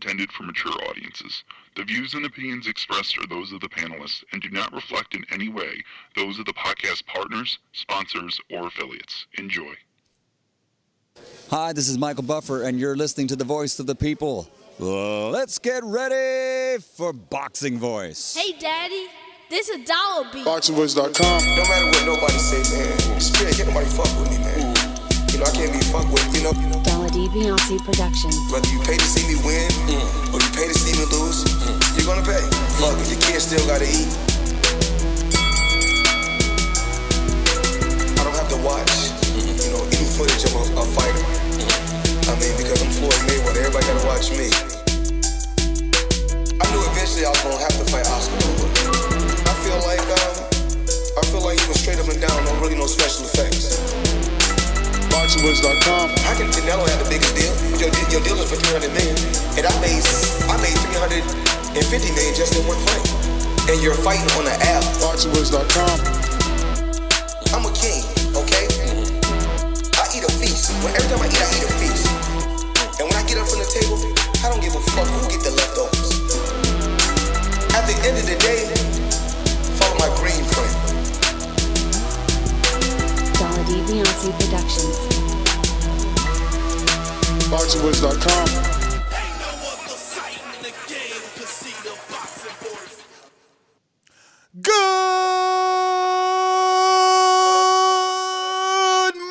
intended for mature audiences. The views and opinions expressed are those of the panelists and do not reflect in any way those of the podcast partners, sponsors, or affiliates. Enjoy. Hi, this is Michael Buffer, and you're listening to the Voice of the People. Let's get ready for Boxing Voice. Hey, Daddy, this a dollar beat. BoxingVoice.com. No matter what nobody say, man. Spirit, can't nobody fuck with me, man. You know, I can't be fucked with, you know. Dollar D Beyonce Productions. Whether you pay to see me win, or you pay to see me lose, you're gonna pay. Fuck it, your kids still gotta eat. I don't have to watch, any footage of a fighter. I mean, because I'm Floyd Mayweather, everybody gotta watch me. I knew eventually I was gonna have to fight Oscar, but I feel like he was straight up and down, no special effects. BoxingVoice.com. How can Canelo have the biggest deal? Your deal is for $300 million, and I made $350 million just in one fight. And you're fighting on an app. BoxingVoice.com. I'm a king, okay? I eat a feast. Every time I eat a feast. And when I get up from the table, I don't give a fuck who get the leftovers. At the end of the day, follow my green print. Dollar D Beyonce Productions. BoxingVoice.com. Ain't no other sight in the game to see the boxing boys. Good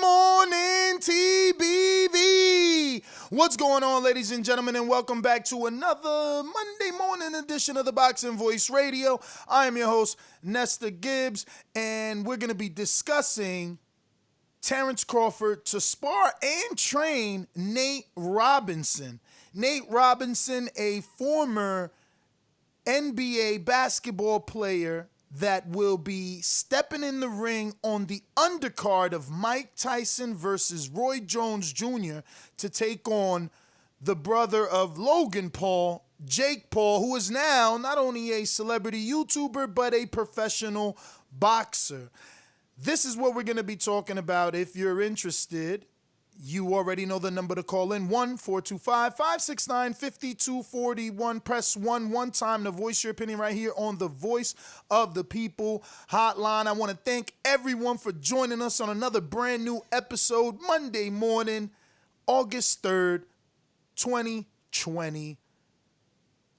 morning, TBV. What's going on, ladies and gentlemen, and welcome back to another Monday morning edition of the Boxing Voice Radio. I am your host, Nestor Gibbs, and we're going to be discussing Terence Crawford to spar and train Nate Robinson. Nate Robinson, a former NBA basketball player that will be stepping in the ring on the undercard of Mike Tyson versus Roy Jones Jr. to take on the brother of Logan Paul, Jake Paul, who is now not only a celebrity YouTuber, but a professional boxer. This is what we're going to be talking about. If you're interested, you already know the number to call in, 1-425-569-5241. Press 1 one time to voice your opinion right here on the Voice of the People hotline. I want to thank everyone for joining us on another brand new episode, Monday morning, August 3rd, 2020.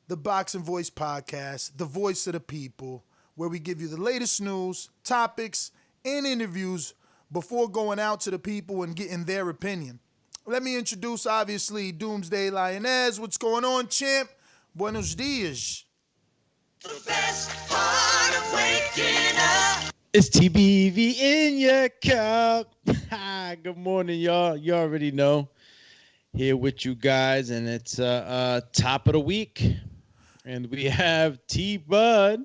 The Boxing Voice Podcast, the voice of the people, where we give you the latest news, topics, and interviews before going out to the people and getting their opinion. Let me introduce, obviously, Doomsday Lioness. What's going on, champ? Buenos dias. The best part of waking up. It's TBV in your cup. Good morning, y'all. You already know. Here with you guys, and it's top of the week. And we have T-Bud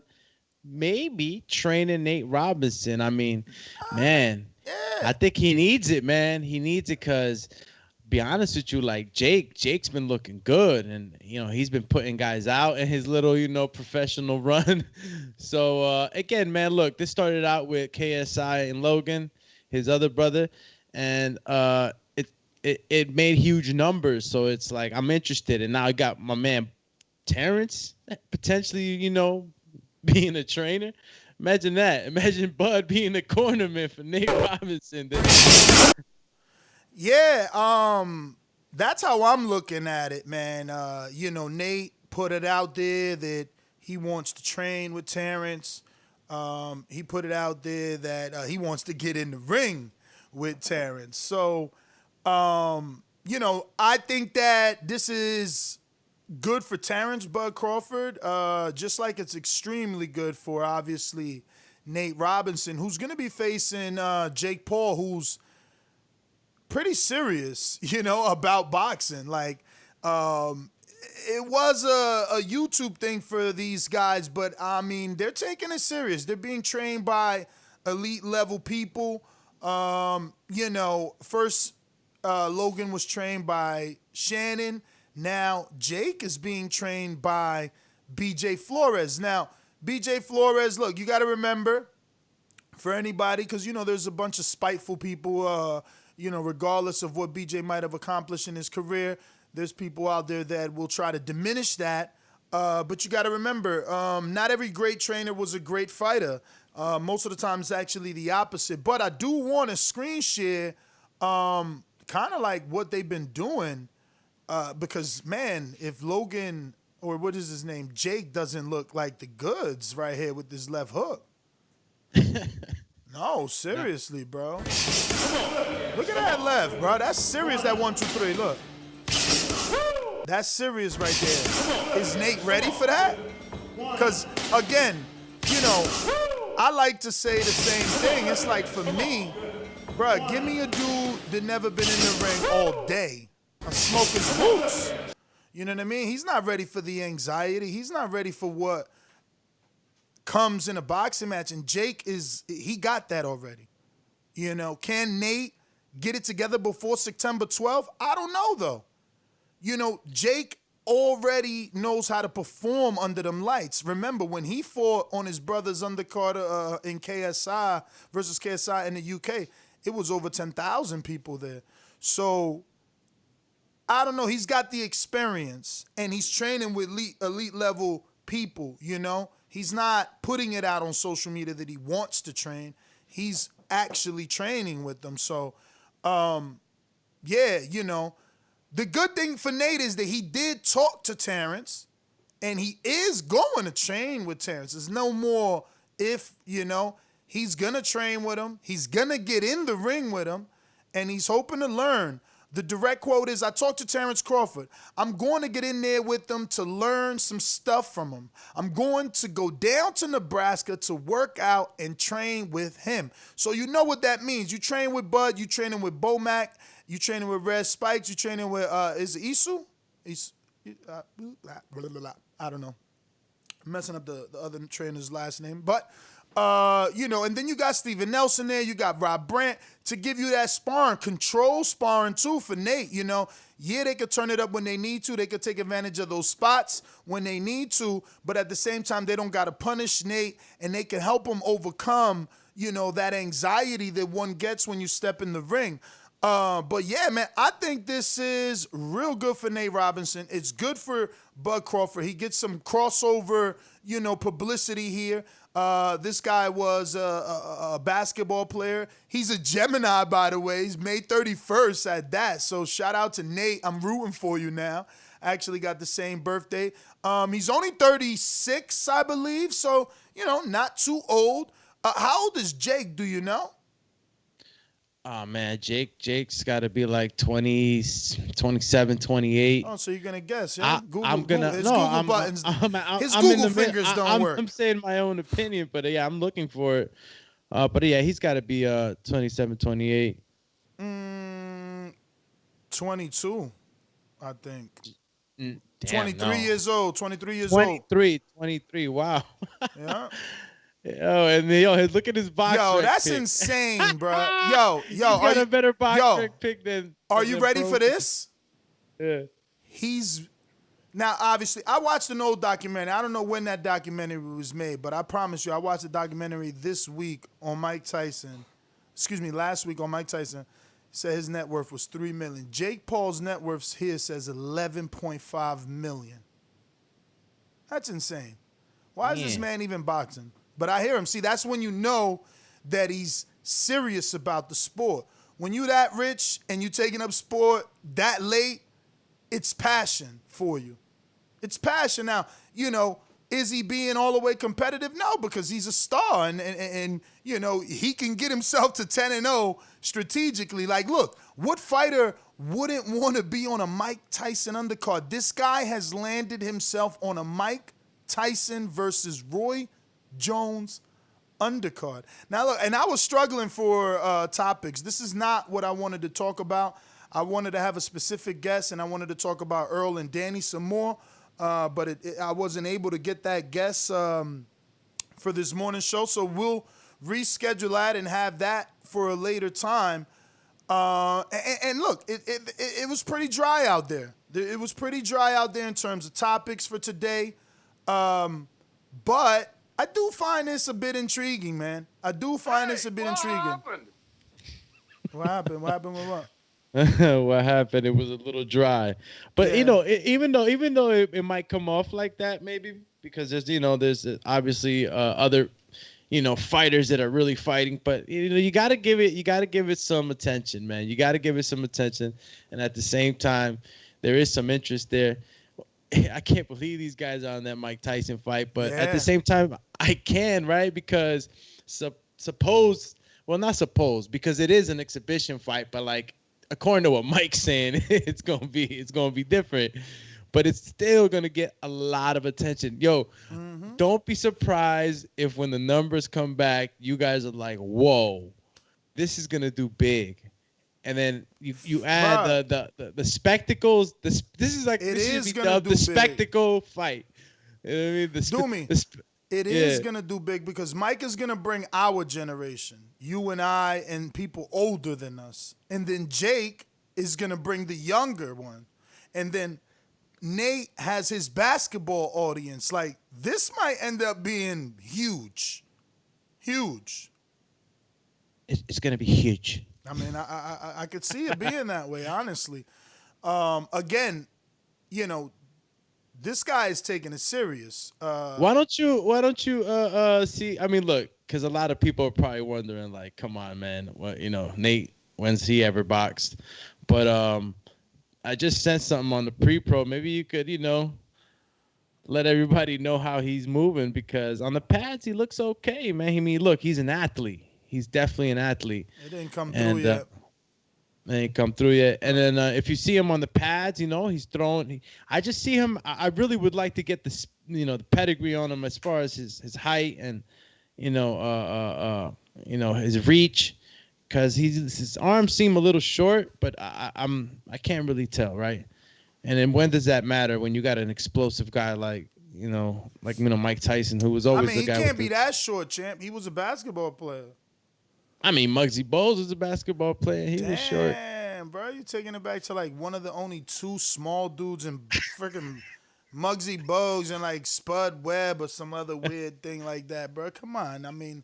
maybe training Nate Robinson. I mean, man, I think he needs it, man. He needs it because, be honest with you, like Jake's been looking good, and he's been putting guys out in his little professional run. So again, man, look, this started out with KSI and Logan, his other brother, and it made huge numbers. So it's like I'm interested, and now I got my man Terence potentially, being a trainer. Imagine that. Imagine Bud being a cornerman for Nate Robinson. Yeah, that's how I'm looking at it, man. Nate put it out there that he wants to train with Terence. He put it out there that he wants to get in the ring with Terence. So, I think that this is good for Terence Bud Crawford, just like it's extremely good for, obviously, Nate Robinson, who's going to be facing Jake Paul, who's pretty serious, about boxing. Like, it was a YouTube thing for these guys, but, I mean, they're taking it serious. They're being trained by elite-level people. First Logan was trained by Shannon. Now, Jake is being trained by BJ Flores. Now, BJ Flores, look, you got to remember, for anybody, because, there's a bunch of spiteful people, regardless of what BJ might have accomplished in his career, There's people out there that will try to diminish that. But you got to remember, not every great trainer was a great fighter. Most of the time, it's actually the opposite. But I do want to screen share kind of like what they've been doing because, man, if Logan or what is his name, Jake doesn't look like the goods right here with this left hook. No, seriously, bro. Look at that left, bro. That's serious, that 1, 2, 3. Look. That's serious right there. Is Nate ready for that? Because, again, you know, I like to say the same thing. It's like, for me, bro, give me a dude that never been in the ring all day. I smoke his boots. You know what I mean? He's not ready for the anxiety. He's not ready for what comes in a boxing match. And Jake he got that already. You know, can Nate get it together before September 12th? I don't know, though. You know, Jake already knows how to perform under them lights. Remember, when he fought on his brother's undercard in KSI versus KSI in the UK, it was over 10,000 people there. So, I don't know. He's got the experience, and he's training with elite level people, you know. He's not putting it out on social media that he wants to train. He's actually training with them. So, yeah, you know. The good thing for Nate is that he did talk to Terence, and he is going to train with Terence. There's no more if, you know. He's going to train with him. He's going to get in the ring with him, and he's hoping to learn. The direct quote is, I talked to Terence Crawford. I'm going to get in there with them to learn some stuff from him. I'm going to go down to Nebraska to work out and train with him. So you know what that means. You train with Bud. You training with Bomac. You training with Red Spikes. You training with, is it Isu? I don't know. I'm messing up the other trainer's last name. But, you know, and then you got Steven Nelson there. You got Rob Brandt to give you that sparring, control sparring too for Nate, you know. Yeah, they could turn it up when they need to. They could take advantage of those spots when they need to. But at the same time, they don't got to punish Nate, and they can help him overcome, you know, that anxiety that one gets when you step in the ring. But yeah, man, I think this is real good for Nate Robinson. It's good for Bud Crawford. He gets some crossover, you know, publicity here. This guy was a basketball player. He's a Gemini, by the way. He's May 31st at that. So shout out to Nate. I'm rooting for you now. I actually got the same birthday. He's only 36, I believe. So, you know, not too old. How old is Jake? Do you know? Oh, man, Jake's got to be like 20, 27, 28. Oh, so you're going to guess, yeah? His I'm Google fingers don't work. I'm saying my own opinion, but yeah, I'm looking for it. But yeah, he's got to be 27, 28. 22, I think. Damn, 23 years old, 23 years 23, wow. Yeah. Yo, and then, look at his box. Yo, that's pick. Insane, bro. Yo, he's got a better box pick than. Are you ready for this? Yeah. Now, obviously, I watched an old documentary. I don't know when that documentary was made, but I promise you, I watched a documentary this week on Mike Tyson. Last week on Mike Tyson. Said his net worth was $3 million. Jake Paul's net worth here says $11.5 million. That's insane. Why is this man even boxing? But I hear him. See, that's when you know that he's serious about the sport. When you that rich and you taking up sport that late, it's passion for you. It's passion. Now, you know, is he being all the way competitive? No, because he's a star. And you know, he can get himself to 10-0 strategically. Like, look, what fighter wouldn't want to be on a Mike Tyson undercard? This guy has landed himself on a Mike Tyson versus Roy Jones undercard. Now, look, and I was struggling for topics. This is not what I wanted to talk about. I wanted to have a specific guest, and I wanted to talk about Earl and Danny some more, but I wasn't able to get that guest for this morning show, so we'll reschedule that and have that for a later time. And look, it was pretty dry out there. It was pretty dry out there in terms of topics for today, but I do find this a bit intriguing, man. I do find this a bit intriguing. Happened? What happened? What happened with what? What happened? It was a little dry, but Yeah. even though it might come off like that, maybe because there's obviously other fighters that are really fighting, but you got to give it some attention, man. You got to give it some attention, and at the same time, there is some interest there. I can't believe these guys are on that Mike Tyson fight, but at the Yeah. same time, I can, right? Because suppose, well, not suppose, because it is an exhibition fight, but like according to what Mike's saying, it's gonna be different, but it's still gonna get a lot of attention. Yo, don't be surprised if when the numbers come back, you guys are like, whoa, this is gonna do big. And then you add Bruh. the spectacles. It This should is be gonna dubbed do the big. spectacle fight. You know what I mean? Do me. It Yeah. is gonna do big because Mike is gonna bring our generation, you and I, and people older than us, and then Jake is gonna bring the younger one, and then Nate has his basketball audience. Like this might end up being huge, huge. It's gonna be huge. I mean, I could see it being that way, honestly. Again, this guy is taking it serious. Why don't you see? I mean, look, because a lot of people are probably wondering, like, come on, man, what Nate, when's he ever boxed? But I just sent something on the pre-pro. Maybe you could let everybody know how he's moving, because on the pads he looks okay, man. I mean, look, he's an athlete. He's definitely an athlete. It didn't come through And yet. they ain't come through yet. And then if you see him on the pads, he's throwing. I just see him. I really would like to get the pedigree on him as far as his height and his reach, because his arms seem a little short, but I can't really tell, right? And then when does that matter when you got an explosive guy like Mike Tyson, who was I always mean, the he guy. can't be that short, champ. He was a basketball player. I mean, Muggsy Bogues was a basketball player. He was short. Damn, bro, you taking it back to like one of the only two small dudes in freaking Muggsy Bogues and like Spud Webb or some other weird thing like that, bro. Come on, I mean,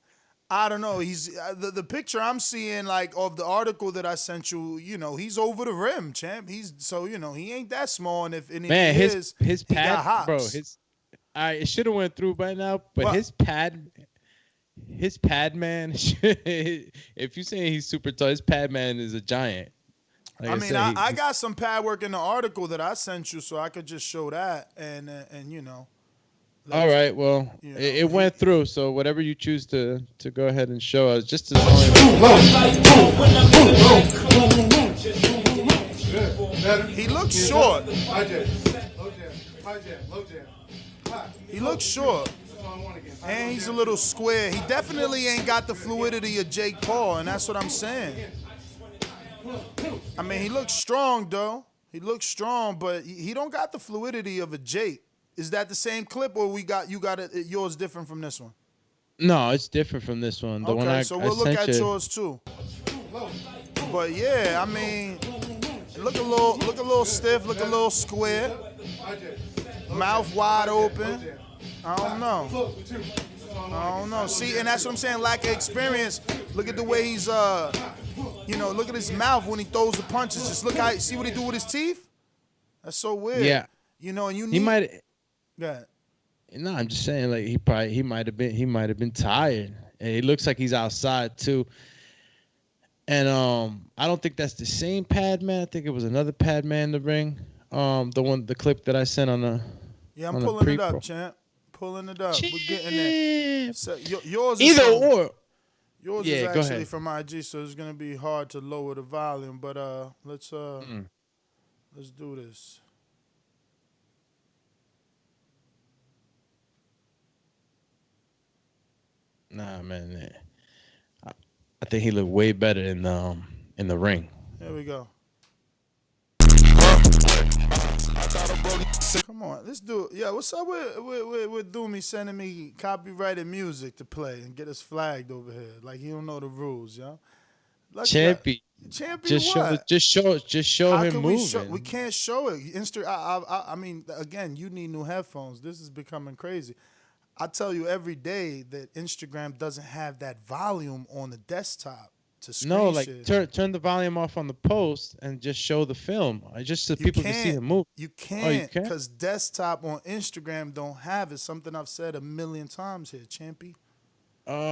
I don't know. He's the picture I'm seeing like of the article that I sent you. He's over the rim, champ. He's he ain't that small, and if he is, his he got pad, hops. bro. It should have went through by now, but What? his pad man. If you're saying he's super tall, his pad man is a giant. Like I mean, said, I got some pad work in the article that I sent you, so I could just show that, and all right, well, it went through. So whatever you choose to go ahead and show us, just as long as he looks short. He looks short. And he's a little square. He definitely ain't got the fluidity of Jake Paul, and that's what I'm saying. I mean, he looks strong, though. He looks strong, but he don't got the fluidity of a Jake. Is that the same clip, or you got it yours different from this one? No, it's different from this one. The one So we'll look sent at you. yours too. But yeah, I mean, look a little stiff, look a little square, mouth wide open. I don't know. See, and that's what I'm saying. Lack of experience. Look at the way he's look at his mouth when he throws the punches. Just see what he do with his teeth. That's so weird. Yeah. And you need. He might. Go ahead. No, I'm just saying, like he might have been tired. And it looks like he's outside too. And I don't think that's the same pad man. I think it was another pad man in the ring. The clip that I sent on the. Yeah, I'm pulling it up, champ. Pulling it up. We're getting there. So, yours is Yours is actually from IG, so it's gonna be hard to lower the volume. But let's do this. Nah, man. I think he looked way better in the ring. Here we go. Come on, let's do it. Yeah, what's up with Doomy sending me copyrighted music to play and get us flagged over here? Like he don't know the rules, yo. Champy, what? just show How him can moving. We can't show it. I mean, again, you need new headphones. This is becoming crazy. I tell you every day that Instagram doesn't have that volume on the desktop to screen No, like share. turn the volume off on the post and just show the film, just so people can see the movie. You Oh, can't, can? because desktop on Instagram don't have it. Something I've said a million times here, Champy. Well,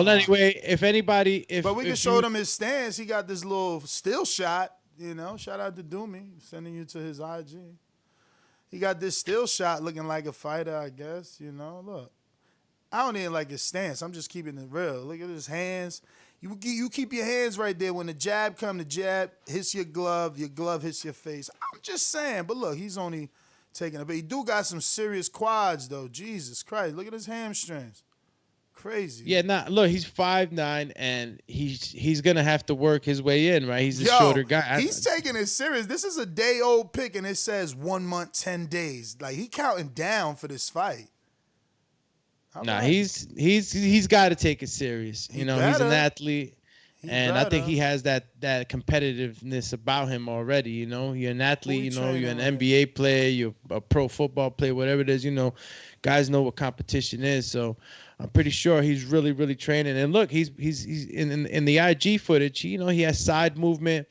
anyway, if anybody, But we can if show you, them his stance. He got this little still shot, Shout out to Doomy, sending you to his IG. He got this still shot looking like a fighter, I guess. Look. I don't even like his stance. I'm just keeping it real. Look at his hands. You keep your hands right there. When the jab hits your glove hits your face. I'm just saying. But look, he's only taking it. But he do got some serious quads, though. Jesus Christ. Look at his hamstrings. Crazy. yeah, look, he's 5'9", and he's gonna have to work his way in, right? He's a shorter guy. He's taking it serious. This is a day-old pick, and it says 1 month, 10 days. Like, he counting down for this fight. He's got to take it serious. He's an athlete, and I think he has that competitiveness about him already. You're an athlete. You're an NBA player. You're a pro football player. Whatever it is, guys know what competition is. So I'm pretty sure he's really, really training. And look, he's in the IG footage. He has side movement.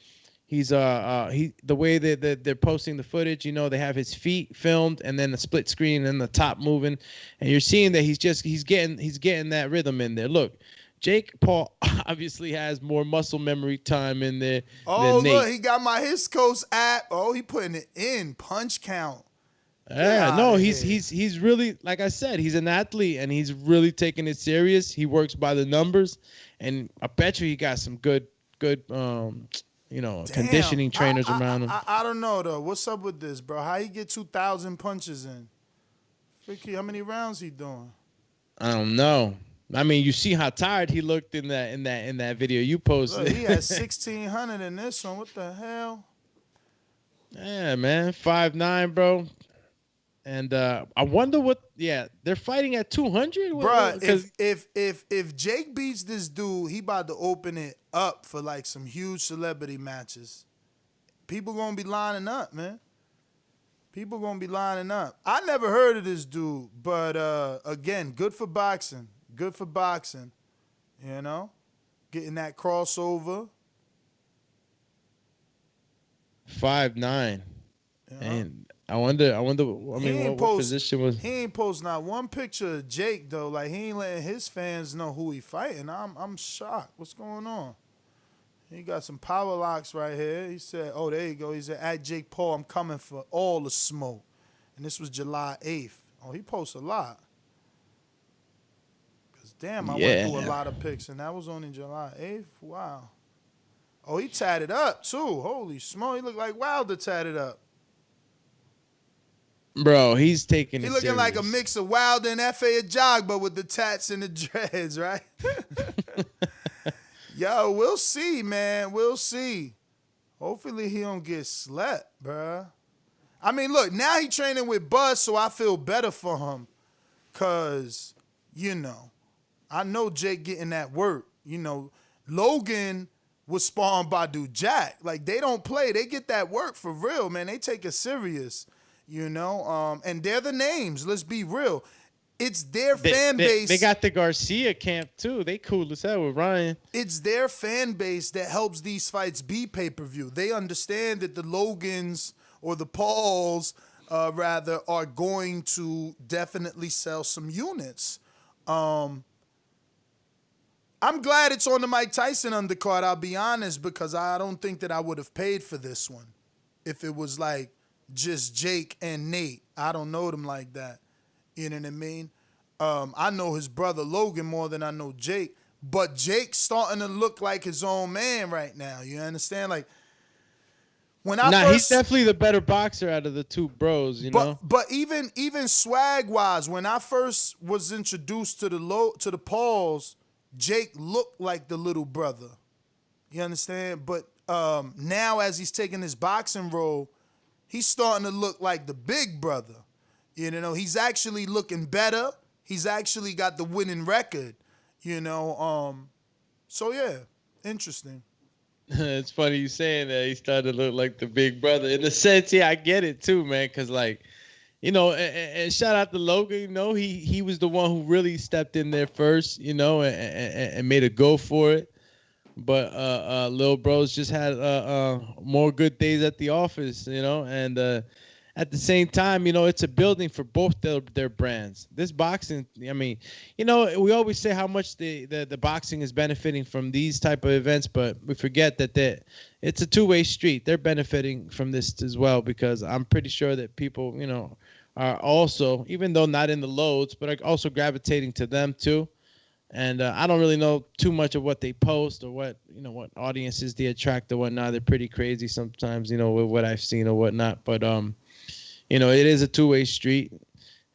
He's the way that they're posting the footage, they have his feet filmed and then the split screen and the top moving, and you're seeing that he's getting that rhythm in there. Look, Jake Paul obviously has more muscle memory time in there. Oh, than Nate. Look, he got my His Coast app. Oh, he putting it in punch count. Yeah, no, he's really, like I said, he's an athlete and he's really taking it serious. He works by the numbers, and I bet you he got some good conditioning trainers around him. I don't know, though. What's up with this, bro? How he get 2,000 punches in? Freaky, how many rounds he doing? I don't know. I mean, you see how tired he looked in that video you posted. Look, he had 1,600 in this one. What the hell? Yeah, man, 5'9", bro. And I wonder what. Yeah, they're fighting at 200, bro. If Jake beats this dude, he about to open it up for like some huge celebrity matches. People gonna be lining up, man. People gonna be lining up. I never heard of this dude, but again, good for boxing. Good for boxing. Getting that crossover. 5'9", and. I wonder. I mean, what position was? He ain't post not one picture of Jake though. Like, he ain't letting his fans know who he fighting. I'm shocked. What's going on? He got some power locks right here. He said, "Oh, there you go." He said, "At Jake Paul, I'm coming for all the smoke." And this was July 8th. Oh, he posts a lot. Cause damn, I went through a lot of pics, and that was only July 8th. Wow. Oh, he tatted up too. Holy smoke! He looked like Wilder tatted up. Bro, he's taking it He looking serious. like a mix of Wilder and F.A. Ajagba with the tats and the dreads, right? Yo, we'll see, man. We'll see. Hopefully he don't get slept, bruh. I mean, look, now he training with Bud, so I feel better for him. Because, I know Jake getting that work. Logan was sparring Badu Jack. Like, they don't play. They get that work for real, man. They take it serious. And they're the names. Let's be real. It's their fan base. They got the Garcia camp too. They cool as hell with Ryan. It's their fan base that helps these fights be pay-per-view. They understand that the Logans or the Pauls, rather, are going to definitely sell some units. I'm glad it's on the Mike Tyson undercard, I'll be honest, because I don't think that I would have paid for this one if it was like just Jake and Nate. I don't know them like that. You know what I mean? I know his brother Logan more than I know Jake, but Jake's starting to look like his own man right now. You understand? Like, he's definitely the better boxer out of the two bros, know. But even swag wise, when I first was introduced to the Pauls, Jake looked like the little brother. You understand? But now as he's taking his boxing role, he's starting to look like the big brother. He's actually looking better. He's actually got the winning record. So yeah, interesting. It's funny you saying that. He started to look like the big brother. In a sense, yeah, I get it too, man. Because and shout out to Logan. He was the one who really stepped in there first, and made a go for it. But Lil Bro's just had more good days at the office, and at the same time, it's a building for both their brands. This boxing, I mean, we always say how much the boxing is benefiting from these type of events, but we forget that it's a two-way street. They're benefiting from this as well, because I'm pretty sure that people, are also, even though not in the loads, but are also gravitating to them too. And I don't really know too much of what they post or what audiences they attract or whatnot. They're pretty crazy sometimes, with what I've seen or whatnot. But it is a two-way street.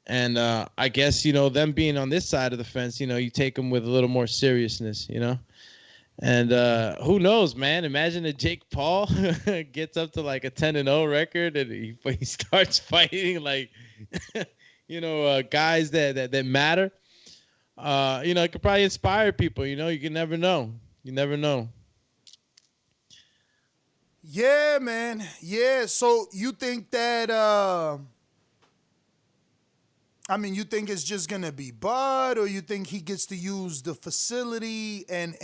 And I guess, them being on this side of the fence, you take them with a little more seriousness, And who knows, man? Imagine that Jake Paul gets up to like a 10-0 record and he starts fighting like, guys that matter. It could probably inspire people. You can never know. You never know. Yeah, man. Yeah. So you think that? You think it's just gonna be Bud, or you think he gets to use the facility and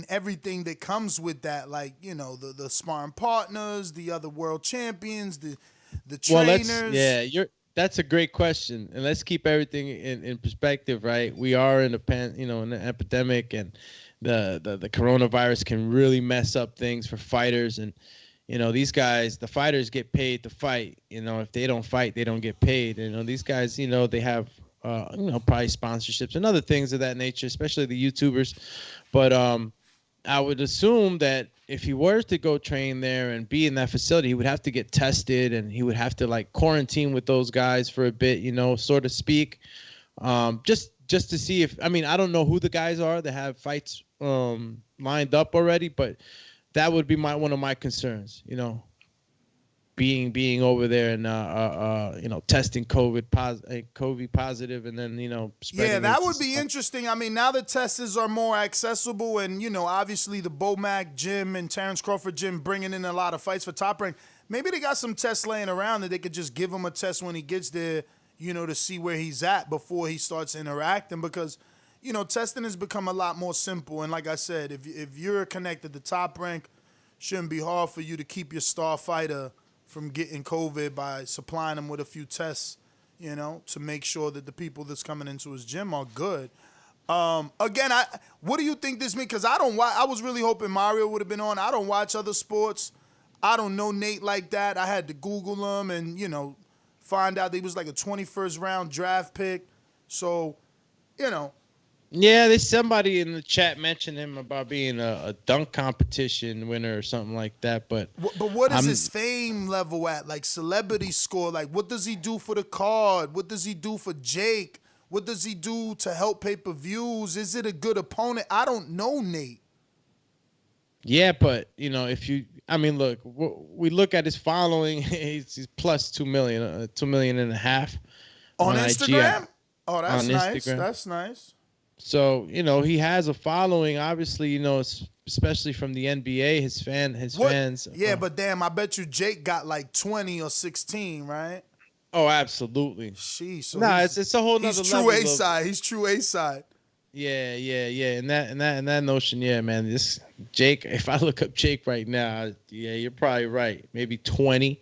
everything that comes with that, like the sparring partners, the other world champions, the trainers? That's a great question, and let's keep everything in perspective, right? We are in in an epidemic, and the coronavirus can really mess up things for fighters, and these guys, the fighters get paid to fight. If they don't fight, they don't get paid. These guys, they have probably sponsorships and other things of that nature, especially the YouTubers. But I would assume that if he were to go train there and be in that facility, he would have to get tested, and he would have to like quarantine with those guys for a bit, so to speak. Just to see if, I don't know who the guys are that have fights lined up already, but that would be one of my concerns, being over there and testing COVID positive, and then spreading. Yeah, that would be interesting. Now the tests are more accessible, and obviously the Bomac gym and Terence Crawford gym bringing in a lot of fights for Top Rank. Maybe they got some tests laying around that they could just give him a test when he gets there, to see where he's at before he starts interacting, because testing has become a lot more simple. And like I said, if you're connected to Top Rank, shouldn't be hard for you to keep your star fighter from getting COVID by supplying him with a few tests, to make sure that the people that's coming into his gym are good. Again, what do you think this means? Because I was really hoping Mario would have been on. I don't watch other sports. I don't know Nate like that. I had to Google him and, find out that he was like a 21st round draft pick. So, Yeah, there's somebody in the chat mentioned him about being a dunk competition winner or something like that. But what is his fame level at? Like celebrity score? Like what does he do for the card? What does he do for Jake? What does he do to help pay-per-views? Is it a good opponent? I don't know, Nate. Yeah, but if you, look, we look at his following. He's plus 2 million, 2.5 million on Instagram. Oh, that's nice. Instagram. That's nice. So, he has a following, obviously, especially from the NBA, his fans. Yeah, but damn, I bet you Jake got like 20 or 16, right? Oh, absolutely. Sheesh. So it's a whole nother level. He's true A-side. He's true A-side. Yeah. And that notion, yeah, man. This Jake, if I look up Jake right now, yeah, you're probably right. Maybe 20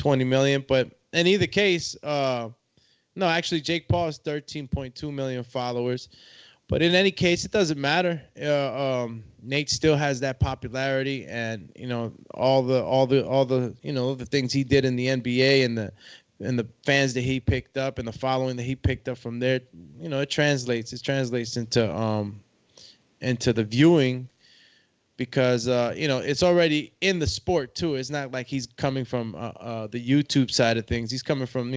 million. But in either case, no, actually, Jake Paul has 13.2 million followers. But in any case, it doesn't matter. Nate still has that popularity, and all the things he did in the NBA and the fans that he picked up and the following that he picked up from there. It translates. It translates into the viewing, because it's already in the sport too. It's not like he's coming from the YouTube side of things. He's coming from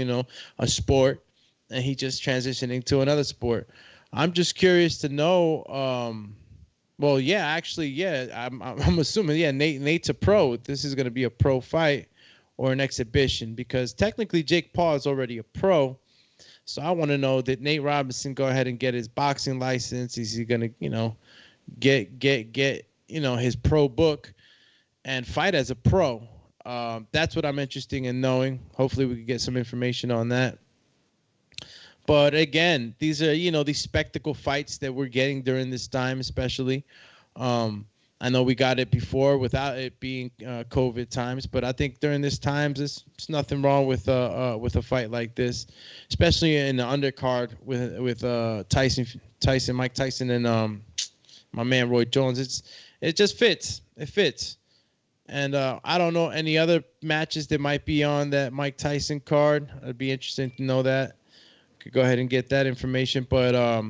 a sport, and he just transitioning to another sport. I'm just curious to know. I'm assuming, yeah, Nate's a pro. This is going to be a pro fight or an exhibition, because technically Jake Paul is already a pro. So I want to know, did Nate Robinson go ahead and get his boxing license? Is he going to, get his pro book and fight as a pro? That's what I'm interested in knowing. Hopefully we can get some information on that. But again, these are, these spectacle fights that we're getting during this time, especially. I know we got it before without it being COVID times, but I think during this times, there's nothing wrong with a fight like this, especially in the undercard with Mike Tyson, and my man Roy Jones. It just fits. It fits. And I don't know any other matches that might be on that Mike Tyson card. I'd be interested to know that. Could go ahead and get that information, but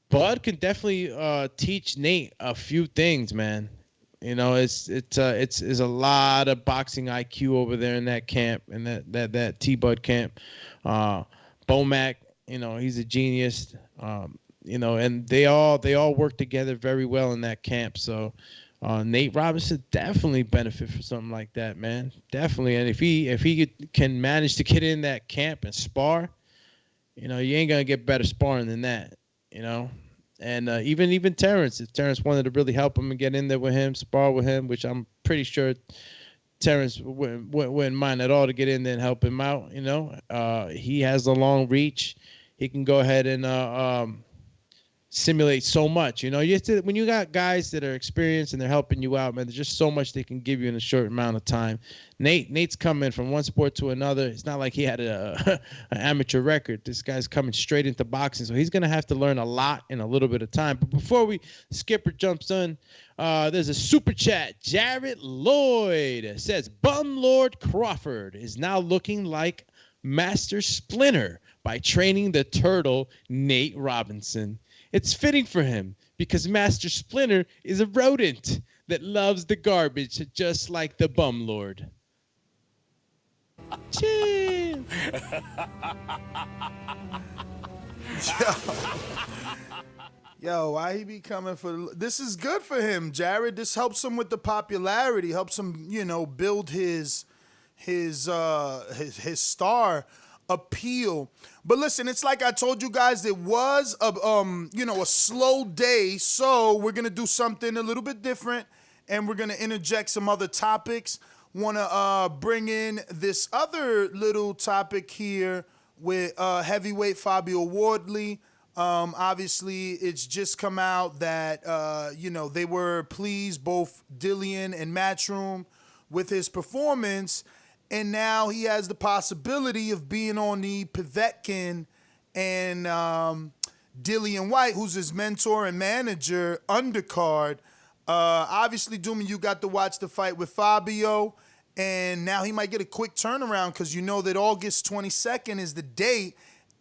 Bud can definitely teach Nate a few things, man. It's a lot of boxing IQ over there in that camp, and that T-Bud camp. Bomac, he's a genius. And they all work together very well in that camp. So Nate Robinson definitely benefit from something like that, man. Definitely. And if he can manage to get in that camp and spar, you ain't gonna get better sparring than that, And even Terence, if Terence wanted to really help him and get in there with him, spar with him, which I'm pretty sure Terence wouldn't mind at all to get in there and help him out. He has a long reach. He can go ahead and simulate so much. When you got guys that are experienced and they're helping you out, man, there's just so much they can give you in a short amount of time. Nate's coming from one sport to another. It's not like he had an amateur record. This guy's coming straight into boxing, so he's gonna have to learn a lot in a little bit of time. But before Skipper jumps in, there's a super chat. Jared Lloyd says Bum Lord Crawford is now looking like Master Splinter by training the turtle Nate Robinson. It's fitting for him because Master Splinter is a rodent that loves the garbage just like the Bum Lord. Chill. Yo, why he be coming for this? Is good for him, Jared. This helps him with the popularity, helps him, build his star appeal. But listen, it's like I told you guys, it was a slow day, so we're gonna do something a little bit different, and we're gonna interject some other topics. Want to bring in this other little topic here with heavyweight Fabio Wardley. Obviously, it's just come out that they were pleased, both Dillian and Matchroom, with his performance. And now he has the possibility of being on the Povetkin and Dillian White, who's his mentor and manager, undercard. Obviously, Doomy, you got to watch the fight with Fabio, and now he might get a quick turnaround because you know that August 22nd is the date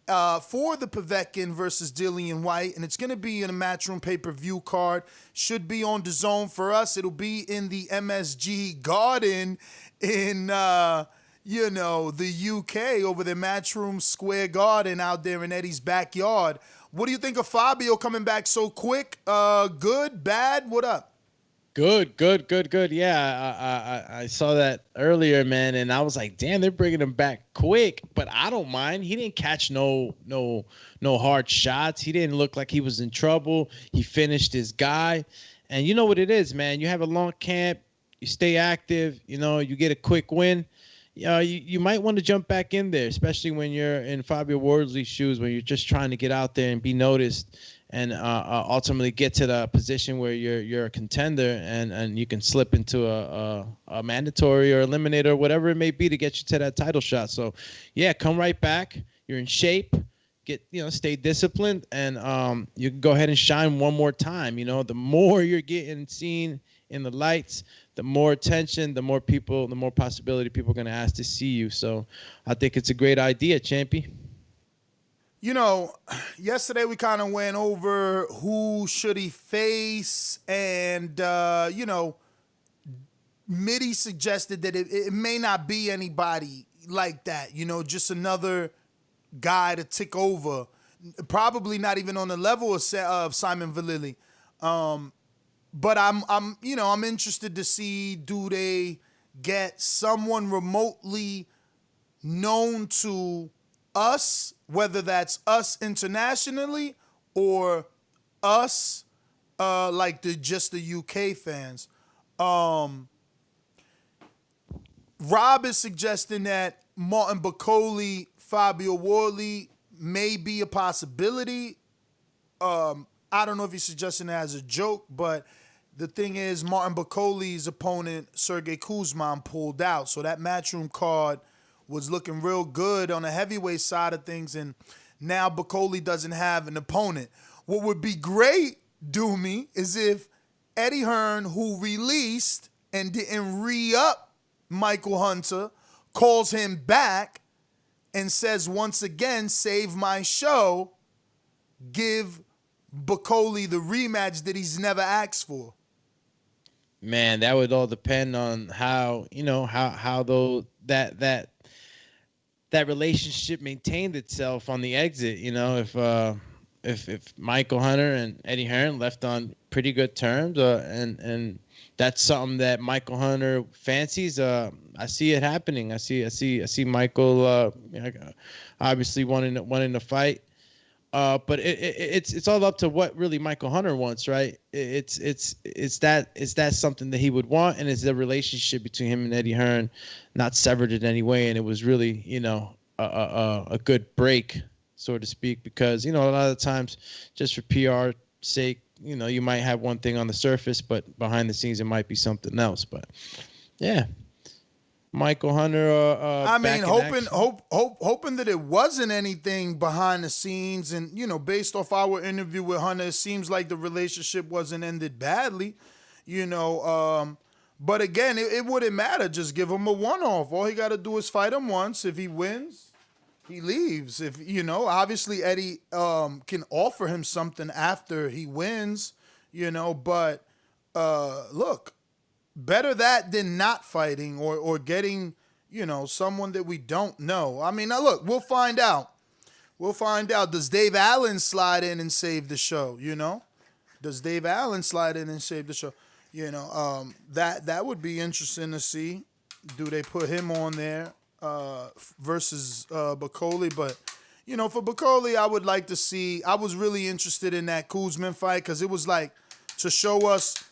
for the Povetkin versus Dillian White, and it's going to be in a Matchroom pay-per-view card. Should be on DAZN for us. It'll be in the MSG Garden in, the UK, over the Matchroom Square Garden out there in Eddie's backyard. What do you think of Fabio coming back so quick? Good, bad, what up? Good. Yeah, I saw that earlier, man, and I was like, damn, they're bringing him back quick. But I don't mind. He didn't catch no hard shots. He didn't look like he was in trouble. He finished his guy. And you know what it is, man. You have a long camp. You stay active. You get a quick win. You might want to jump back in there, especially when you're in Fabio Wardley's shoes, when you're just trying to get out there and be noticed, and ultimately get to the position where you're a contender, and you can slip into a mandatory or eliminator or whatever it may be to get you to that title shot. So, yeah, come right back. You're in shape. Stay disciplined, and you can go ahead and shine one more time. The more you're getting seen in the lights, the more attention, the more possibility people are going to ask to see you. So I think it's a great idea, Champy. Yesterday we kind of went over who should he face, and, Mitty suggested that it may not be anybody like that, just another guy to tick over, probably not even on the level of Simon Vallily. But I'm interested to see, do they get someone remotely known to us, whether that's us internationally or us like just the UK fans. Rob is suggesting that Martin Bacoli, Fabio Wardley may be a possibility. I don't know if he's suggesting that as a joke, but the thing is, Martin Bacoli's opponent, Sergey Kuzman, pulled out. So that Matchroom card was looking real good on the heavyweight side of things, and now Bacoli doesn't have an opponent. What would be great, Doomy, is if Eddie Hearn, who released and didn't re-up Michael Hunter, calls him back and says once again, save my show, give Bacoli the rematch that he's never asked for. Man, that would all depend on how, how though that relationship maintained itself on the exit. If Michael Hunter and Eddie Hearn left on pretty good terms, and that's something that Michael Hunter fancies. I see it happening. I see Michael obviously wanting to fight. But it's all up to what really Michael Hunter wants, right? Is that something that he would want, and is the relationship between him and Eddie Hearn not severed in any way? And it was really, a good break, so to speak, because a lot of times, just for PR sake, you might have one thing on the surface, but behind the scenes it might be something else. But yeah. Michael Hunter. Hoping that it wasn't anything behind the scenes, and based off our interview with Hunter, it seems like the relationship wasn't ended badly, But again, it wouldn't matter. Just give him a one-off. All he got to do is fight him once. If he wins, he leaves. If obviously Eddie can offer him something after he wins, But look. Better that than not fighting or getting, someone that we don't know. I mean, now look, we'll find out. Does Dave Allen slide in and save the show, Does Dave Allen slide in and save the show? That would be interesting to see. Do they put him on there versus Bacoli? But, for Bacoli, I would like to see. I was really interested in that Kuzman fight because it was like to show us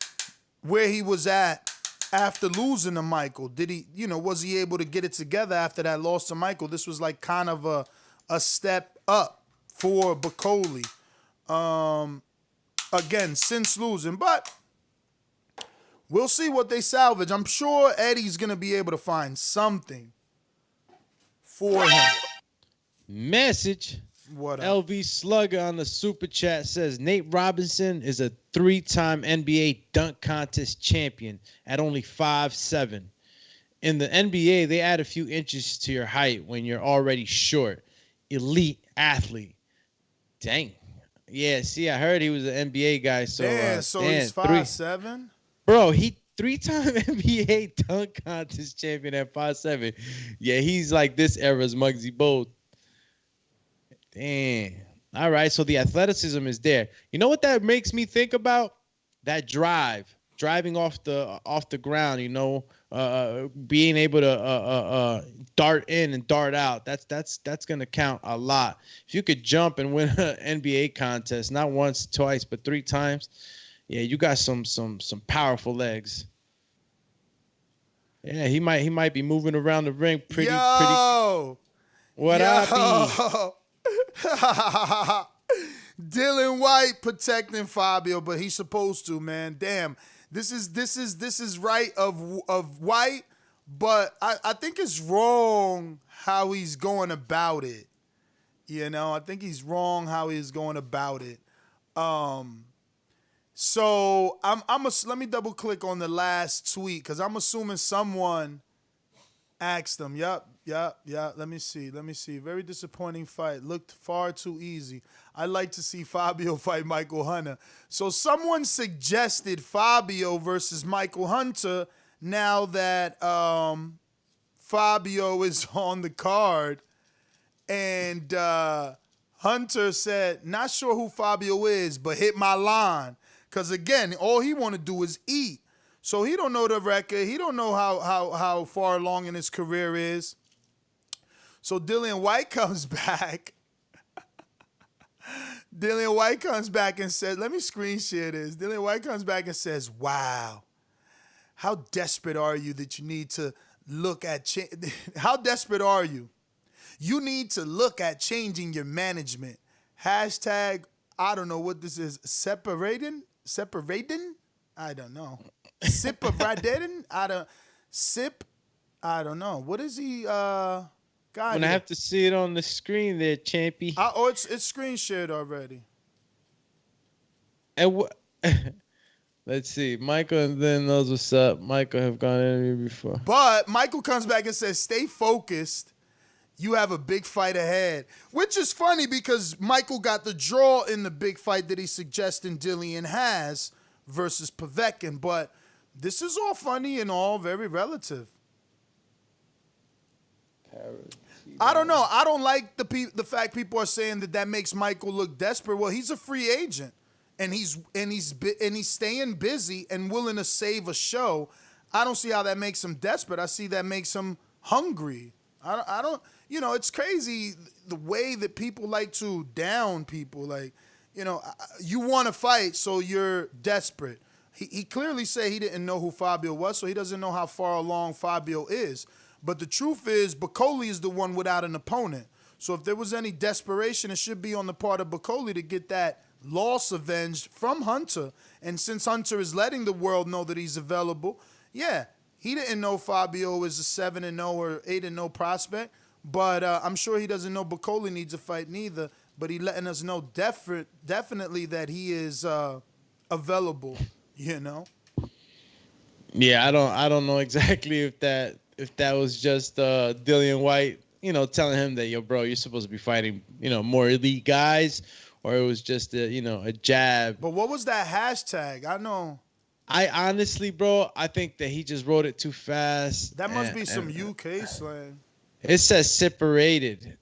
where he was at after losing to Michael. Did he, was he able to get it together after that loss to Michael? This was like kind of a step up for Bacoli. Again, since losing, but we'll see what they salvage. I'm sure Eddie's going to be able to find something for him. Message. What up? LV Slugger on the super chat says Nate Robinson is a 3-time NBA dunk contest champion at only 5'7". In the NBA, they add a few inches to your height when you're already short. Elite athlete. Dang. Yeah, see, I heard he was an NBA guy. So, he's 5'7"? Bro, he 3-time NBA dunk contest champion at 5'7". Yeah, he's like this era's Muggsy Bogues. Damn. All right, so the athleticism is there. You know what that makes me think about? That driving off the ground. Being able to dart in and dart out. That's gonna count a lot. If you could jump and win an NBA contest, not once, twice, but 3 times, yeah, you got some powerful legs. Yeah, he might be moving around the ring pretty. What up? Dylan White protecting Fabio, but he's supposed to, man. Damn. This is right of White, but I think it's wrong how he's going about it. I think he's wrong how he's going about it. So let me double click on the last tweet because I'm assuming someone asked him. Yup. Let me see. Very disappointing fight. Looked far too easy. I'd like to see Fabio fight Michael Hunter. So someone suggested Fabio versus Michael Hunter now that Fabio is on the card. And Hunter said, not sure who Fabio is, but hit my line. Because, again, all he want to do is eat. So he don't know the record. He don't know how far along in his career is. So Dillian White comes back. Dillian White comes back and says, let me screen share this. Dillian White comes back and says, wow, how desperate are you that you need to look at how desperate are you? You need to look at changing your management. Hashtag, I don't know what this is. Separating? I don't know. Separating? I don't know. What is he? Got When I have to see it on the screen there, Champy. It's screen shared already. And let's see. Michael and then knows what's up. Michael have gone in here before. But Michael comes back and says, stay focused. You have a big fight ahead. Which is funny because Michael got the draw in the big fight that he's suggesting Dillian has versus Povetkin. But this is all funny and all very relative. I don't know. I don't like the fact people are saying that makes Michael look desperate. Well, he's a free agent, and he's staying busy and willing to save a show. I don't see how that makes him desperate. I see that makes him hungry. I don't. You know, it's crazy the way that people like to down people. Like, you know, you want to fight, so you're desperate. He clearly said he didn't know who Fabio was, so he doesn't know how far along Fabio is. But the truth is, Bacoli is the one without an opponent. So if there was any desperation, it should be on the part of Bacoli to get that loss avenged from Hunter. And since Hunter is letting the world know that he's available, yeah, he didn't know Fabio is a 7-0 or 8-0 prospect. But I'm sure he doesn't know Bacoli needs a fight neither. But he letting us know definitely that he is available, you know? Yeah, I don't know exactly if that was just Dillian White, you know, telling him that, yo, bro, you're supposed to be fighting, you know, more elite guys, or it was just a jab. But what was that hashtag? I know. I honestly, bro, I think that he just wrote it too fast. That must be some UK slang. It says separated,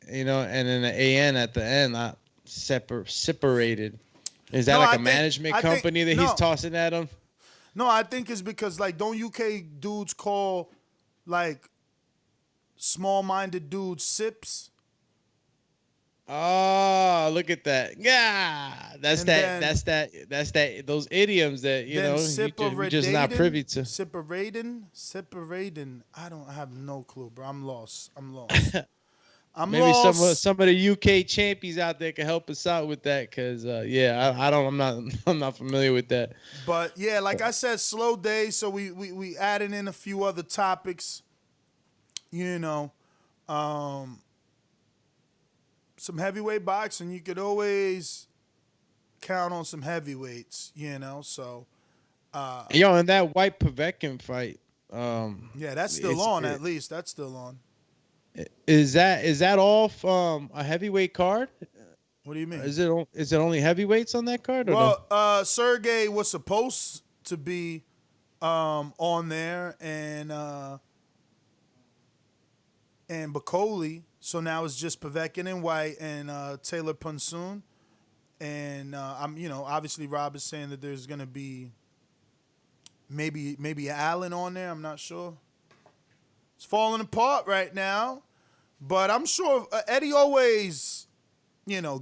you know, and then the AN at the end, not separated. Is that a management company that he's tossing at him? No, I think it's because, like, don't UK dudes call, like, small-minded dudes sips? Oh, look at that. Yeah. That's those idioms that, you know, you're just not privy to. Separating. I have no clue, bro. I'm lost. Maybe lost. some of the UK champions out there can help us out with that, because I'm not familiar with that. But yeah, like I said, slow day, so we added in a few other topics. You know, some heavyweight boxing. You could always count on some heavyweights. You know, so. And that White Povetkin fight. Yeah, that's still on. At least that's still on. Is that off a heavyweight card? What do you mean? Is it only heavyweights on that card? Or well, no? Sergey was supposed to be on there, and Bacoli. So now it's just Povetkin and White and Taylor Punsoon, and obviously Rob is saying that there's gonna be maybe Allen on there. I'm not sure. It's falling apart right now, but I'm sure Eddie always,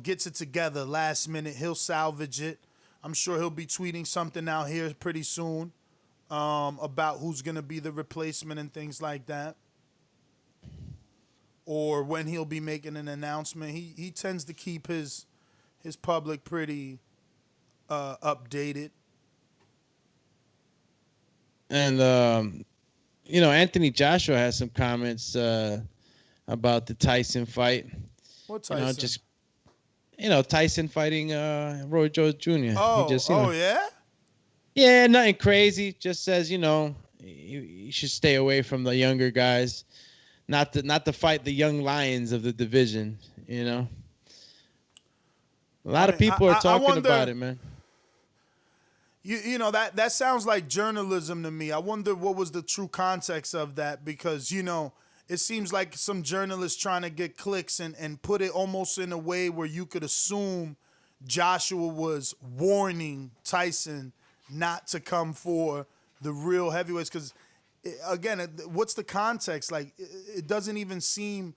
gets it together last minute. He'll salvage it. I'm sure he'll be tweeting something out here pretty soon about who's going to be the replacement and things like that, or when he'll be making an announcement. He tends to keep his public pretty updated. And Anthony Joshua has some comments about the Tyson fight. What Tyson? Tyson fighting Roy Jones Jr. Oh, yeah? Yeah, nothing crazy. Just says, you should stay away from the younger guys, not to fight the young lions of the division. A lot of people are talking about it, man. That sounds like journalism to me. I wonder what was the true context of that, because, it seems like some journalists trying to get clicks and put it almost in a way where you could assume Joshua was warning Tyson not to come for the real heavyweights. Because, again, what's the context? Like, it doesn't even seem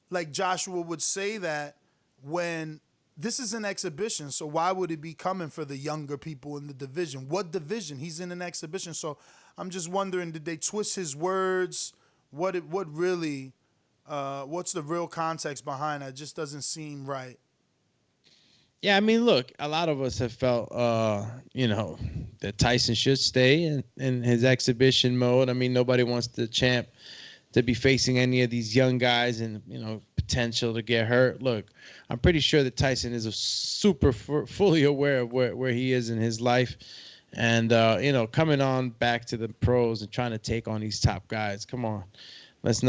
like Joshua would say that when this is an exhibition, so why would he be coming for the younger people in the division? What division? He's in an exhibition. So I'm just wondering, did they twist his words? What's the real context behind that? It just doesn't seem right. Yeah, I mean, look, a lot of us have felt, that Tyson should stay in his exhibition mode. I mean, nobody wants the champ to be facing any of these young guys and, potential to get hurt. Look, I'm pretty sure that Tyson is fully aware of where he is in his life. And, coming on back to the pros and trying to take on these top guys. Come on. Let's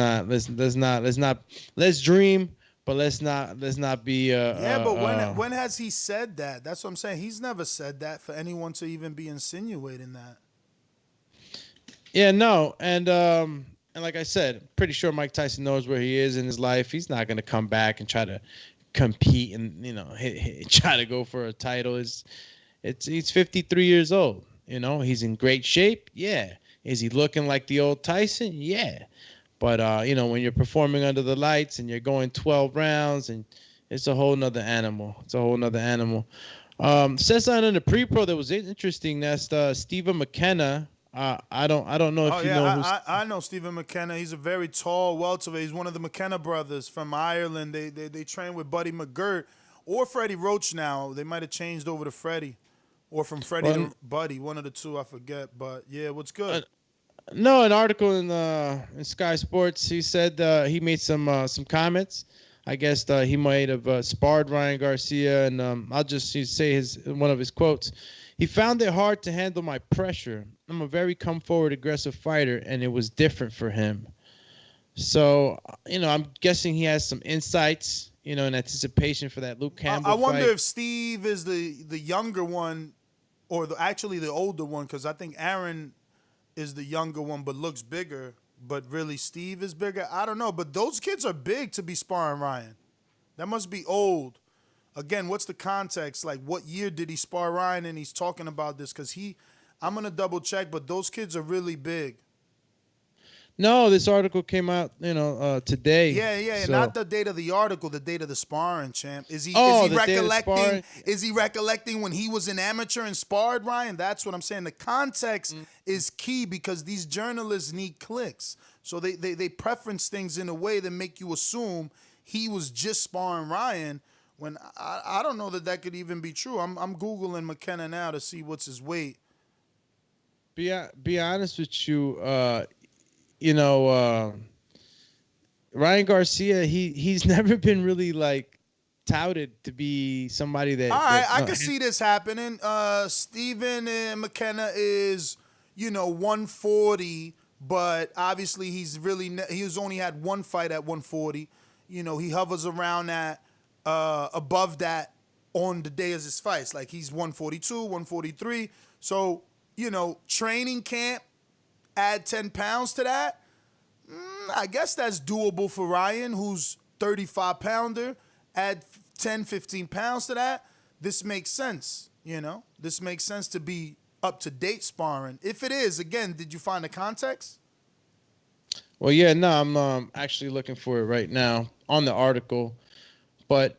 dream. But let's not be. But when has he said that? That's what I'm saying. He's never said that for anyone to even be insinuating that. Yeah, no, and like I said, pretty sure Mike Tyson knows where he is in his life. He's not going to come back and try to compete and try to go for a title. He's 53 years old. He's in great shape. Yeah. Is he looking like the old Tyson? Yeah. But, when you're performing under the lights and you're going 12 rounds, and it's a whole nother animal. Says something in the pre-pro that was interesting. That's Stephen McKenna. I don't know if you know who's... I know Stephen McKenna. He's a very tall welterweight. He's one of the McKenna brothers from Ireland. They train with Buddy McGirt or Freddie Roach now. They might have changed over to Freddie, or from Freddie to Buddy. One of the two, I forget. But, yeah, what's good? No, an article in Sky Sports. He said he made some comments. I guess he might have sparred Ryan Garcia, and I'll just say one of his quotes. He found it hard to handle my pressure. I'm a very come forward, aggressive fighter, and it was different for him. So, I'm guessing he has some insights, in anticipation for that Luke Campbell I wonder fight. if Steve is the younger one, or actually the older one, because I think Aaron is the younger one but looks bigger, but really Steve is bigger. I don't know, but those kids are big to be sparring Ryan. That must be old. Again, what's the context? Like, what year did he spar Ryan? And he's talking about this because I'm going to double check, but those kids are really big. No, this article came out, today. Yeah. So. Not the date of the article, the date of the sparring, champ. Is he recollecting? Is he recollecting when he was an amateur and sparred Ryan? That's what I'm saying. The context is key because these journalists need clicks, so they preference things in a way that make you assume he was just sparring Ryan. When I don't know that could even be true. I'm googling McKenna now to see what's his weight. Be honest with you. Ryan Garcia, he's never been really like touted to be somebody that. All right, I can see this happening. Stephen McKenna is, 140, but obviously he's only had one fight at 140. He hovers around that, above that on the day of his fights. Like he's 142, 143. So, training camp. Add 10 pounds to that, I guess that's doable for Ryan, who's 35-pounder. Add 10, 15 pounds to that. This makes sense, This makes sense to be up-to-date sparring. If it is, again, did you find the context? Well, yeah, no, I'm actually looking for it right now on the article. But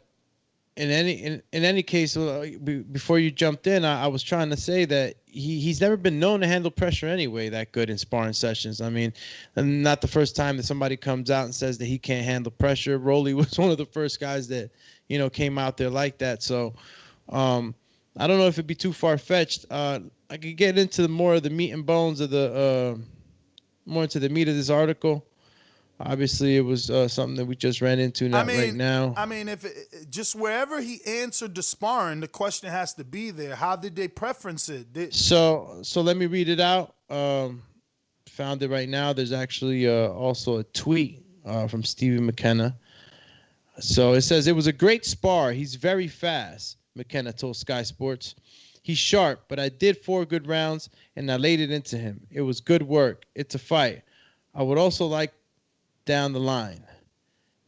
in any case, before you jumped in, I was trying to say that he's never been known to handle pressure anyway that good in sparring sessions. I mean, and not the first time that somebody comes out and says that he can't handle pressure. Rolly was one of the first guys that, came out there like that. So I don't know if it'd be too far-fetched. I could get into more of the meat and bones of more into the meat of this article. Obviously, it was something that we just ran into right now. I mean, just wherever he answered the sparring, the question has to be there. How did they preference it? So let me read it out. Found it right now. There's actually also a tweet from Stephen McKenna. So it says, it was a great spar. He's very fast, McKenna told Sky Sports. He's sharp, but I did 4 good rounds, and I laid it into him. It was good work. It's a fight. I would also like down the line.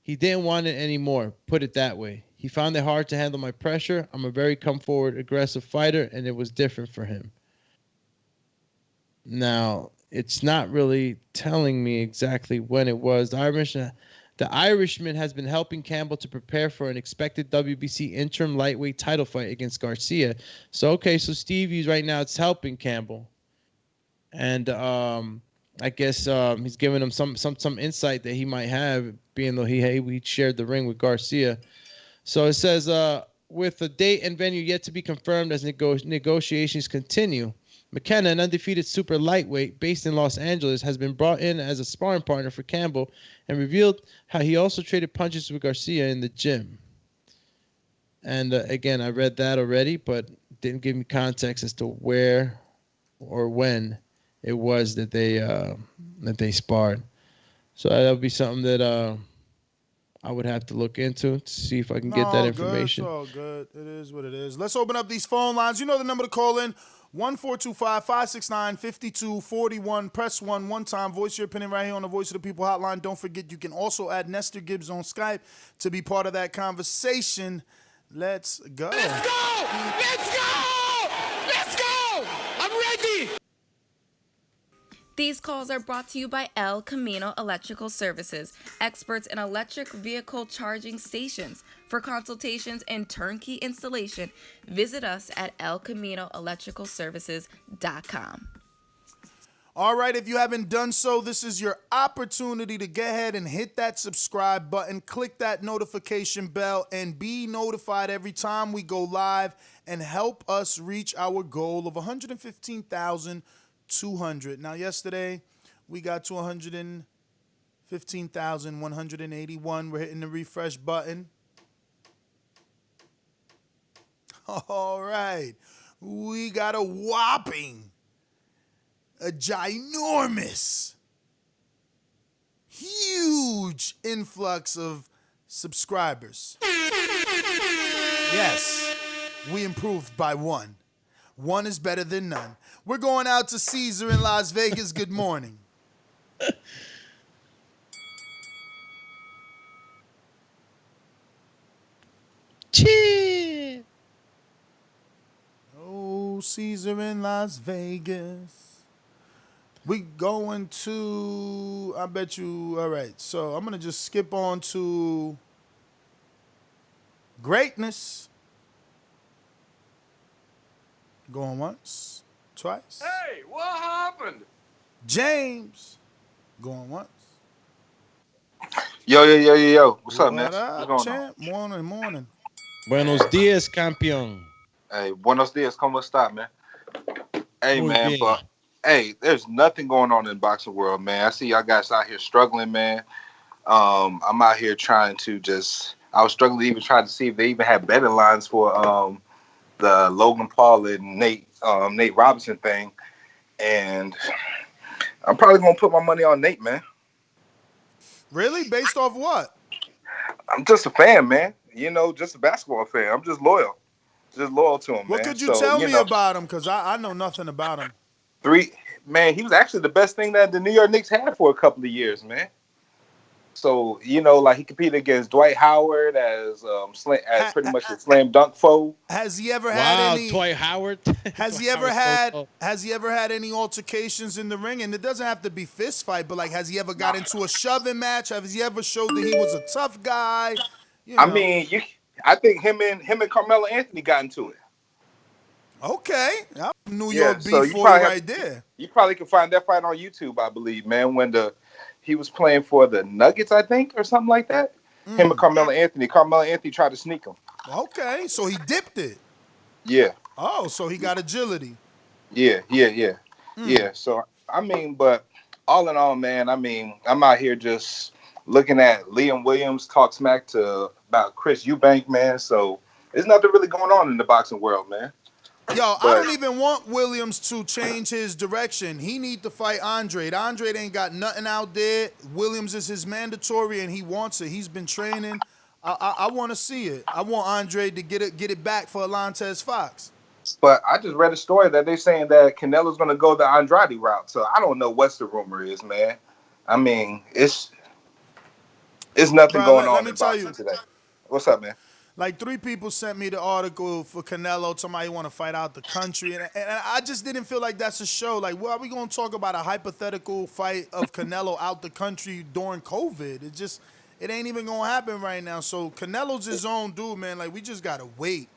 He didn't want it anymore, put it that way. He found it hard to handle my pressure. I'm a very come-forward, aggressive fighter, and it was different for him. Now, it's not really telling me exactly when it was. The Irishman has been helping Campbell to prepare for an expected WBC interim lightweight title fight against Garcia. So Stevie's right now, it's helping Campbell. and I guess he's giving him some insight that he might have, being though he shared the ring with Garcia. So it says, with the date and venue yet to be confirmed as negotiations continue, McKenna, an undefeated super lightweight based in Los Angeles, has been brought in as a sparring partner for Campbell and revealed how he also traded punches with Garcia in the gym. And again, I read that already, but didn't give me context as to where or when it was that they sparred. So that would be something that I would have to look into to see if I can get that information. It's all good. It is what it is. Let's open up these phone lines. You know the number to call in. 1-425-569-5241. Press 1 one time. Voice your opinion right here on the Voice of the People hotline. Don't forget, you can also add Nestor Gibbs on Skype to be part of that conversation. Let's go. Let's go! Let's go! Let's go! I'm ready! These calls are brought to you by El Camino Electrical Services, experts in electric vehicle charging stations. For consultations and turnkey installation, visit us at elcaminoelectricalservices.com. All right, if you haven't done so, this is your opportunity to get ahead and hit that subscribe button, click that notification bell, and be notified every time we go live and help us reach our goal of 115,200. Now, yesterday, we got to 115,181. We're hitting the refresh button. All right. We got a whopping, a ginormous, huge influx of subscribers. Yes, we improved by one. One is better than none. We're going out to Caesar in Las Vegas. Good morning. Cheers. Oh, Caesar in Las Vegas. We going to, I bet you, all right. So I'm going to just skip on to greatness. Going once, twice. Hey, what happened? James. Going once. Yo. What's up, What Ness? up, What's going champ? Morning. Buenos dias, campeón. on? Hey, buenos dias. ¿Cómo está, man? Hey, Muy man, bien. but hey, there's nothing going on in the boxing world, man. I see y'all guys out here struggling, man. I'm out here trying to I was struggling to even try to see if they even had betting lines for the Logan Paul and Nate Robinson thing, and I'm probably gonna put my money on Nate, man. Really? Based off what? I'm just a fan, man. You know, just a basketball fan. I'm just loyal to him, What man. could you tell me about him? Because I know nothing about him. He was actually the best thing that the New York Knicks had for a couple of years, man. So, you know, like he competed against Dwight Howard as pretty much a slam dunk foe. Has he ever had any? Dwight Howard. Has he ever had any altercations in the ring? And it doesn't have to be fist fight, but like, has he ever got into a shoving match? Has he ever showed that he was a tough guy? I mean, I think him and Carmelo Anthony got into it. Okay, New York so beef for you right there. You probably can find that fight on YouTube, I believe, man. When he was playing for the Nuggets, I think, or something like that. Him and Carmelo Anthony. Carmelo Anthony tried to sneak him. Okay, so he dipped it. Yeah. Oh, so he got agility. Yeah. Yeah. So I mean, but all in all, man, I mean, I'm out here just looking at Liam Williams talk smack about Chris Eubank, man. So there's nothing really going on in the boxing world, man. Yo, I don't even want Williams to change his direction. He need to fight Andrade. Andrade ain't got nothing out there. Williams is his mandatory, and he wants it. He's been training. I want to see it. I want Andrade to get it back for Alantez Fox. But I just read a story that they're saying that Canelo's going to go the Andrade route. So I don't know what the rumor is, man. I mean, it's nothing going on in boxing today. What's up, man? Like 3 people sent me the article for Canelo. Somebody want to fight out the country, and I just didn't feel like that's a show. Like, well, are we going to talk about a hypothetical fight of Canelo out the country during COVID? It ain't even going to happen right now. So Canelo's his own dude, man. Like, we just got to wait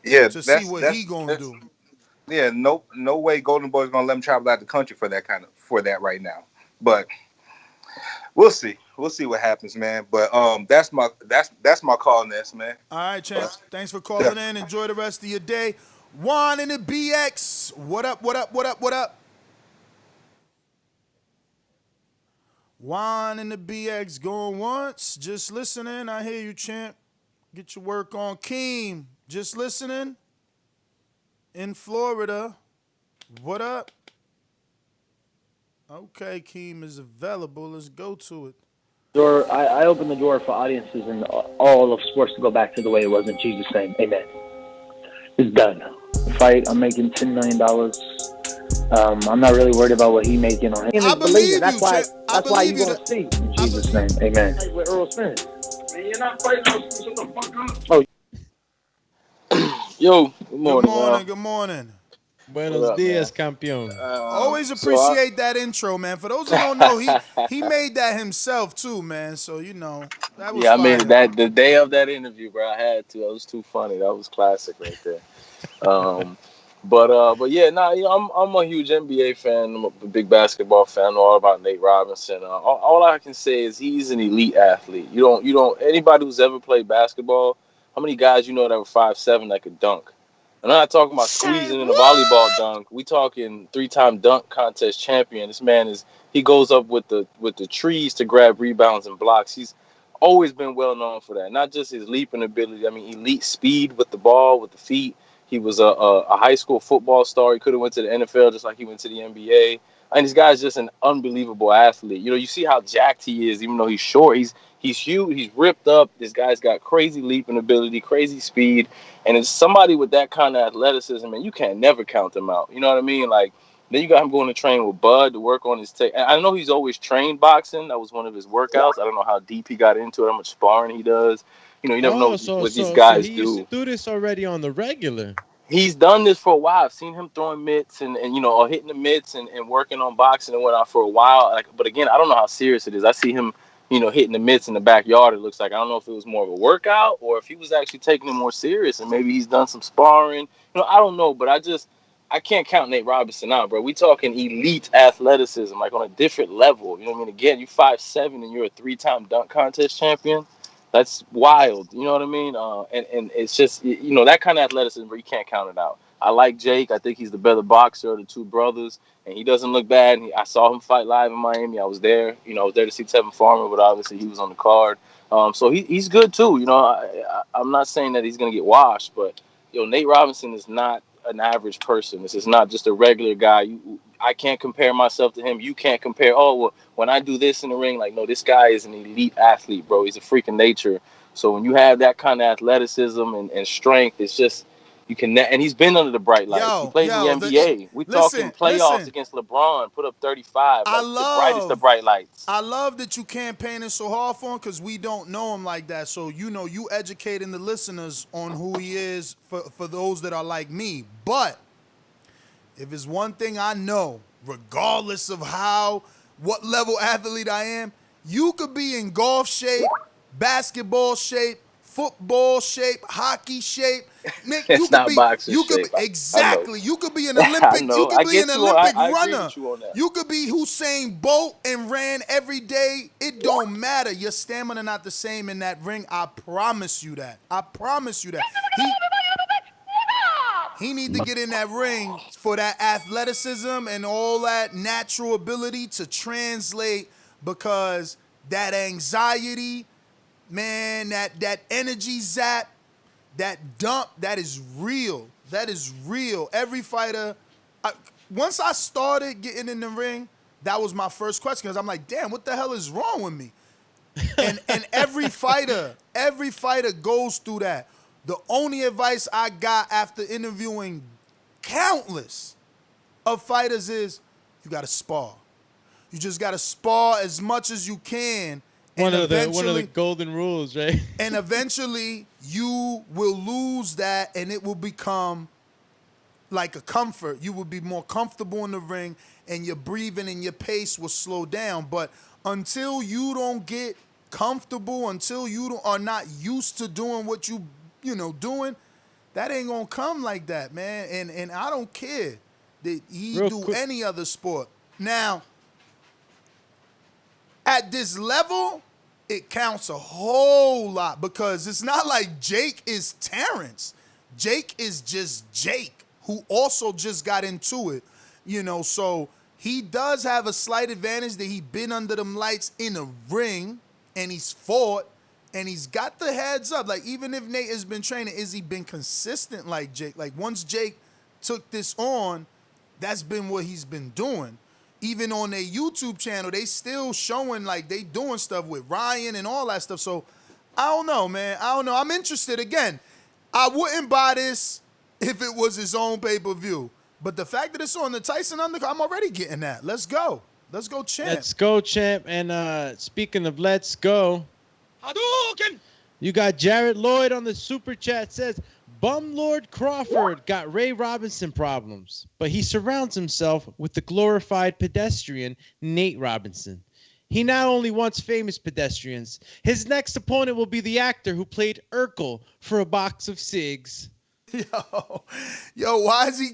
to see what he going to do. Yeah, no way Golden Boy's gonna let him travel out the country for that right now. But we'll see. We'll see what happens, man. But that's my call, Ness, man. All right, champ. Thanks for Yeah. calling in. Enjoy the rest of your day. Juan in the BX. What up, what up, what up, what up? Juan in the BX going once. Just listening. I hear you, champ. Get your work on. Keem, just listening. In Florida. What up? Okay, Keem is available. Let's go to it. I open the door for audiences in all of sports to go back to the way it was in Jesus' name. Amen. It's done. The fight, I'm making $10 million. I'm not really worried about what he's making on him. I believe that's you, why, Chip. that's why you're going to see in Jesus' name. Amen. With Earl Spence. Man, you're not fighting us. Shut the fuck up. Oh. Yo, good morning, Good morning. Buenos dias, campeón. Always appreciate that intro, man. For those who don't know, he made that himself too, man. So that was I fire. mean that the day of that interview, bro. I had to. That was too funny. That was classic right there. But yeah, I'm a huge NBA fan. I'm a big basketball fan. I know all about Nate Robinson. All I can say is he's an elite athlete. You don't anybody who's ever played basketball. How many guys you know that were 5'7" that could dunk? I'm not talking about squeezing in a volleyball dunk. We talking 3-time dunk contest champion. This man he goes up with the trees to grab rebounds and blocks. He's always been well known for that. Not just his leaping ability. I mean, elite speed with the ball, with the feet. He was a high school football star. He could have went to the NFL just like he went to the NBA. And this guy's just an unbelievable athlete. You see how jacked he is, even though he's short. He's huge. He's ripped up. This guy's got crazy leaping ability, crazy speed. And it's somebody with that kind of athleticism, and you can't never count him out. You know what I mean? Like, then you got him going to train with Bud to work on his tech. I know he's always trained boxing. That was one of his workouts. I don't know how deep he got into it, how much sparring he does. You never know what these guys he do. used to do this already on the regular. He's done this for a while. I've seen him throwing mitts and or hitting the mitts and working on boxing and whatnot for a while. But again, I don't know how serious it is. I see him, hitting the mitts in the backyard. It looks like, I don't know if it was more of a workout or if he was actually taking it more serious and maybe he's done some sparring. I don't know, but I can't count Nate Robinson out, bro. We talking elite athleticism, like on a different level. You know what I mean? Again, you 5'7" and you're a 3-time dunk contest champion. That's wild. You know what I mean? And it's just, that kind of athleticism where you can't count it out. I like Jake. I think he's the better boxer of the two brothers, and he doesn't look bad. I saw him fight live in Miami. I was there. I was there to see Tevin Farmer, but obviously he was on the card. So he's good too. I'm not saying that he's gonna get washed, but Nate Robinson is not an average person. This is not just a regular guy. I can't compare myself to him. You can't compare. Oh, well, when I do this in the ring, like, no, this guy is an elite athlete, bro. He's a freak of nature. So when you have that kind of athleticism and strength, it's just and he's been under the bright lights. He plays in the NBA. We talking playoffs against LeBron, put up 35. The brightest of bright lights. I love that you campaigning so hard for him because we don't know him like that. So you educating the listeners on who he is for those that are like me. But if it's one thing I know, regardless of what level athlete I am, you could be in golf shape, basketball shape, football shape, hockey shape. Nick, It's not boxing shape. Exactly. You could be an Olympic. You could be an Olympic runner. You could be Usain Bolt and ran every day. It don't matter. Your stamina not the same in that ring. I promise you that. He need to get in that ring for that athleticism and all that natural ability to translate, because that anxiety, man, that energy zap, that dump, that is real. That is real. Every fighter, once I started getting in the ring, that was my first question, because I'm like, damn, what the hell is wrong with me? And every fighter goes through that. The only advice I got after interviewing countless of fighters is you got to spar. You just got to spar as much as you can. One of the golden rules, right? And eventually you will lose that, and it will become like a comfort. You will be more comfortable in the ring, and your breathing and your pace will slow down. But until you don't get comfortable, until you are not used to doing what doing, That ain't gonna come like that, man. And I don't care that he Real do quick. any other sport. Now, at this level, it counts a whole lot because it's not like Jake is Terence. Jake is just Jake, who also just got into it. So he does have a slight advantage that he been under them lights in a ring and he's fought and he's got the heads up. Like, even if Nate has been training, is he been consistent like Jake? Like, once Jake took this on, that's been what he's been doing. Even on their YouTube channel, they still showing like they doing stuff with Ryan and all that stuff. So I don't know, man. I don't know. I'm interested. Again, I wouldn't buy this if it was his own pay-per-view. But the fact that it's on the Tyson undercard, I'm already getting that. Let's go. Let's go, champ. Let's go, champ. And speaking of let's go, Hadouken! you got Jared Lloyd on the super chat says, Bumlord Crawford got Ray Robinson problems, but he surrounds himself with the glorified pedestrian Nate Robinson. He not only wants famous pedestrians, his next opponent will be the actor who played Urkel for a box of cigs. Yo, why is he?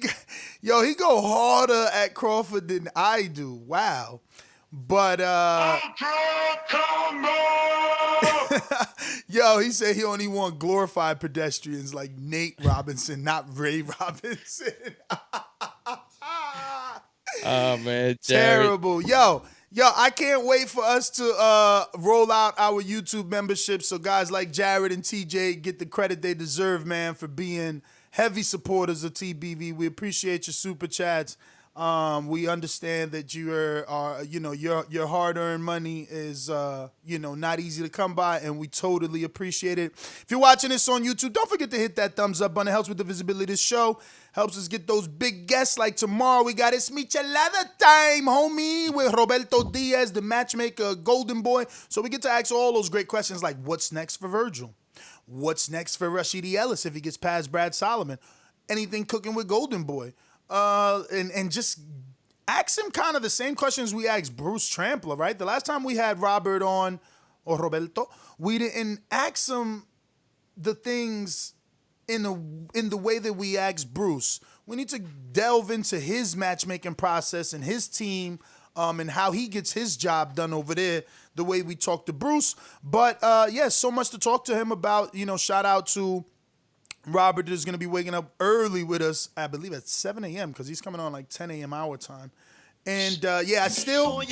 Yo, he go harder at Crawford than I do. Wow. But yo, he said he only want glorified pedestrians like Nate Robinson, not Ray Robinson. Oh man, Jared. Terrible. Yo, I can't wait for us to roll out our YouTube membership so guys like Jared and TJ get the credit they deserve, man, for being heavy supporters of TBV. We appreciate your super chats. We understand that you are your hard-earned money is not easy to come by, and we totally appreciate it. If you're watching this on YouTube, don't forget to hit that thumbs up button. It helps with the visibility of this show. Helps us get those big guests like tomorrow. We got It's Michelada time, homie, with Roberto Diaz, the matchmaker, Golden Boy. So we get to ask all those great questions like, what's next for Virgil? What's next for Rashidi Ellis if he gets past Brad Solomon? Anything cooking with Golden Boy? And just ask him kind of the same questions we asked Bruce Trampler, right? The last time we had Robert on, or Roberto, we didn't ask him the things in the way that we asked Bruce. We need to delve into his matchmaking process and his team, and how he gets his job done over there, the way we talked to Bruce. But so much to talk to him about. Shout out to Robert is going to be waking up early with us, I believe at 7 a.m. because he's coming on like 10 a.m. our time. And I still...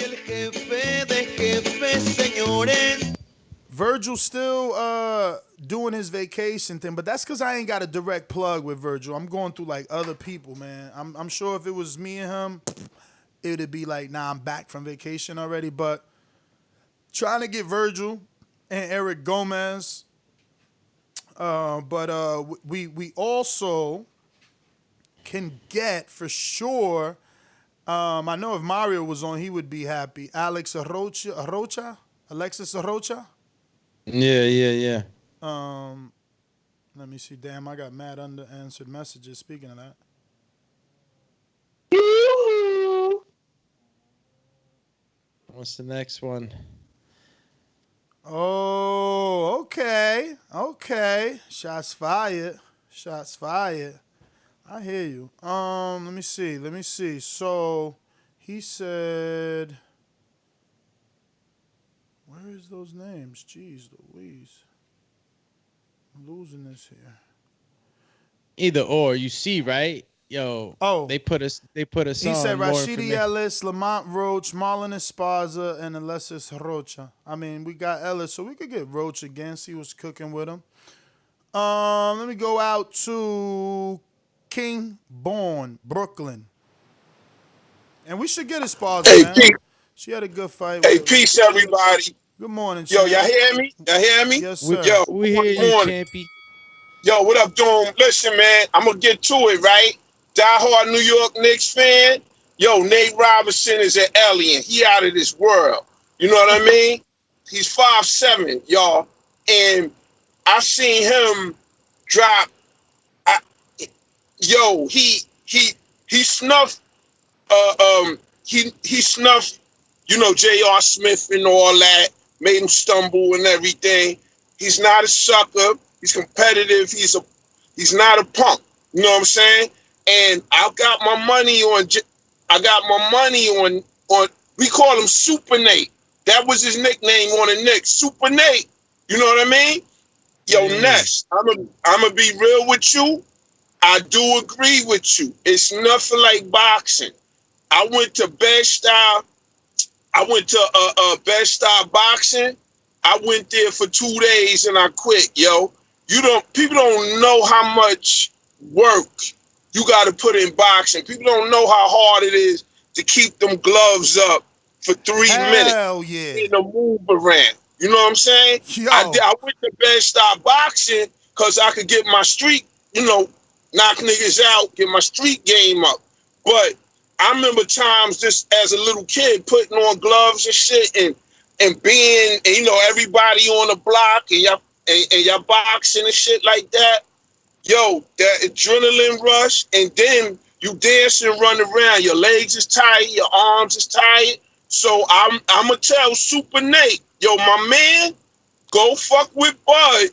Virgil's still doing his vacation thing, but that's because I ain't got a direct plug with Virgil. I'm going through like other people, man. I'm sure if it was me and him, it would be like, nah, I'm back from vacation already. But trying to get Virgil and Eric Gomez... we also can get for sure. I know if Mario was on, he would be happy. Alexis Arrocha. Yeah. Let me see. Damn, I got mad unanswered messages. Speaking of that. What's the next one? Oh, okay. Shots fired. I hear you. Let me see. So he said, where is those names? Jeez Louise. I'm losing this here. Either or, you see, right? Yo, they put us He on. said more Rashidi Ellis, Lamont Roach, Marlon Esparza, and Alexis Rocha. I mean, we got Ellis, so we could get Roach again, see what's cooking with him. Let me go out to King Bourne, Brooklyn. And we should get Esparza, man. Pete. She had a good fight. Hey, peace, everybody. Good morning, Yo, champ. y'all hear me? Yes, sir. Yo, we hear you, Champy. Yo, what up, Doom? Listen, man, I'm going to get to it, right? Die-hard New York Knicks fan. Yo, Nate Robinson is an alien. He out of this world. You know what I mean? He's 5'7", y'all. And I seen him drop. He snuffed. He snuffed. J.R. Smith and all that. Made him stumble and everything. He's not a sucker. He's competitive. He's He's not a punk. You know what I'm saying? And I got my money on. We call him Super Nate. That was his nickname on the Knicks, Super Nate. You know what I mean? Yo, Ness, I'm gonna be real with you. I do agree with you. It's nothing like boxing. I went to Bed-Stuy boxing. I went there for 2 days and I quit, yo. People don't know how much work you got to put in boxing. People don't know how hard it is to keep them gloves up for 3 minutes. Hell yeah. In a move around. You know what I'm saying? Yo. I went to Bed-Stuy boxing because I could get my street, knock niggas out, get my street game up. But I remember times just as a little kid putting on gloves and shit and being, everybody on the block and y'all boxing and shit like that. Yo, that adrenaline rush, and then you dance and run around. Your legs is tired, your arms is tired. So I'm gonna tell Super Nate, yo, my man, go fuck with Bud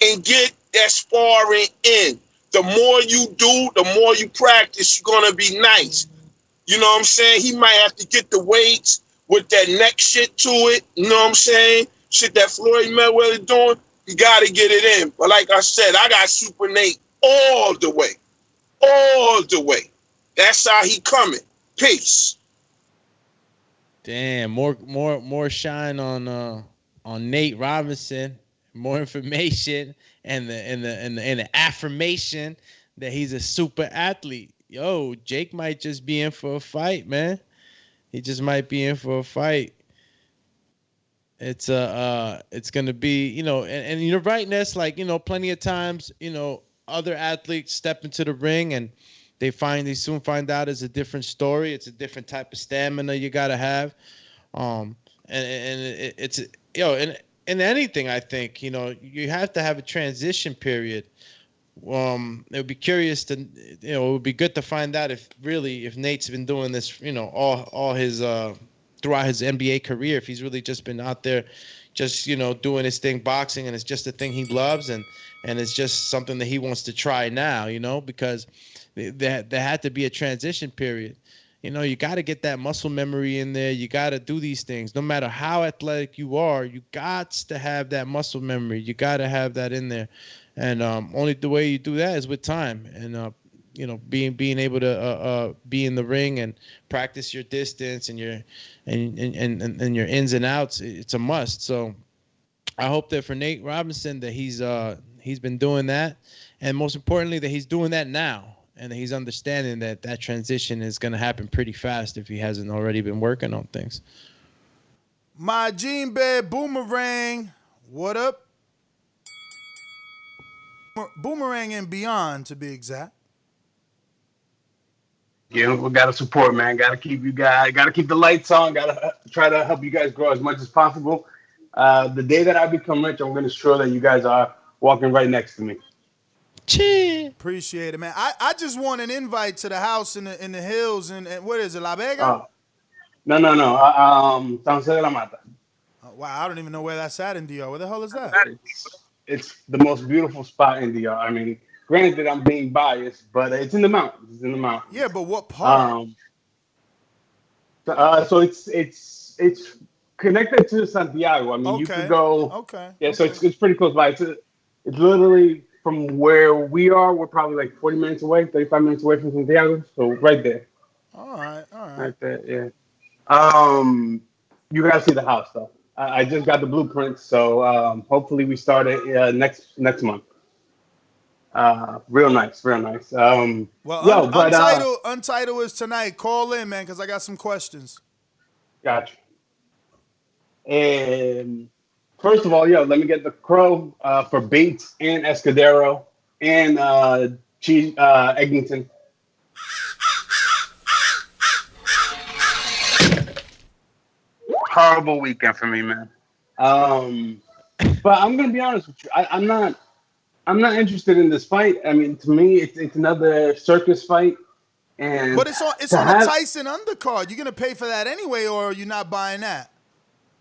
and get that sparring in. The more you do, the more you practice, you're gonna be nice. You know what I'm saying? He might have to get the weights with that neck shit to it. You know what I'm saying? Shit that Floyd Mayweather doing. You got to get it in. But like I said, I got Super Nate all the way. All the way. That's how he coming. Peace. Damn, more shine on Nate Robinson, more information and the affirmation that he's a super athlete. Yo, Jake might just be in for a fight, man. He just might be in for a fight. It's gonna be, and you're right, Ness, like, plenty of times, other athletes step into the ring and they soon find out it's a different story. It's a different type of stamina you gotta have. And it's in anything, I think, you have to have a transition period. It would be curious to, it would be good to find out if Nate's been doing this, all his throughout his NBA career, if he's really just been out there just, doing his thing, boxing, and it's just a thing he loves and it's just something that he wants to try now, because there had to be a transition period. You got to get that muscle memory in there. You got to do these things. No matter how athletic you are, you got to have that muscle memory. You got to have that in there. And only the way you do that is with time and, being able to be in the ring and practice your distance and your your ins and outs. It's a must. So I hope that for Nate Robinson that he's been doing that, and most importantly that he's doing that now, and that he's understanding that transition is going to happen pretty fast if he hasn't already been working on things. My Gene Bed Boomerang, what up? Boomerang and beyond, to be exact. Yeah, we got to support, man. Got to keep the lights on. Got to try to help you guys grow as much as possible. The day that I become rich, I'm going to ensure that you guys are walking right next to me. Chee. Appreciate it, man. I just want an invite to the house in the hills and what is it, La Vega? No. San Jose de la Mata. Wow, I don't even know where that's at in DR. Where the hell is that? It's the most beautiful spot in DR. I mean, granted that I'm being biased, but it's in the mountains. Yeah, but what part? So it's connected to Santiago. I mean, you could go. Okay. Yeah, so it's pretty close by. It's literally from where we are. We're probably like 40 minutes away, 35 minutes away from Santiago. So right there. All right. Right there. Yeah. You gotta see the house though. I just got the blueprint, so hopefully we start it next month. Real nice. Untitled is tonight. Call in, man, because I got some questions. Gotcha. And first of all, let me get the crow for Bates and Escudero and Egginton. Horrible weekend for me, man. But I'm gonna be honest with you. I'm not interested in this fight. I mean, to me, it's another circus fight. But it's on a Tyson undercard. You're gonna pay for that anyway, or are you not buying that?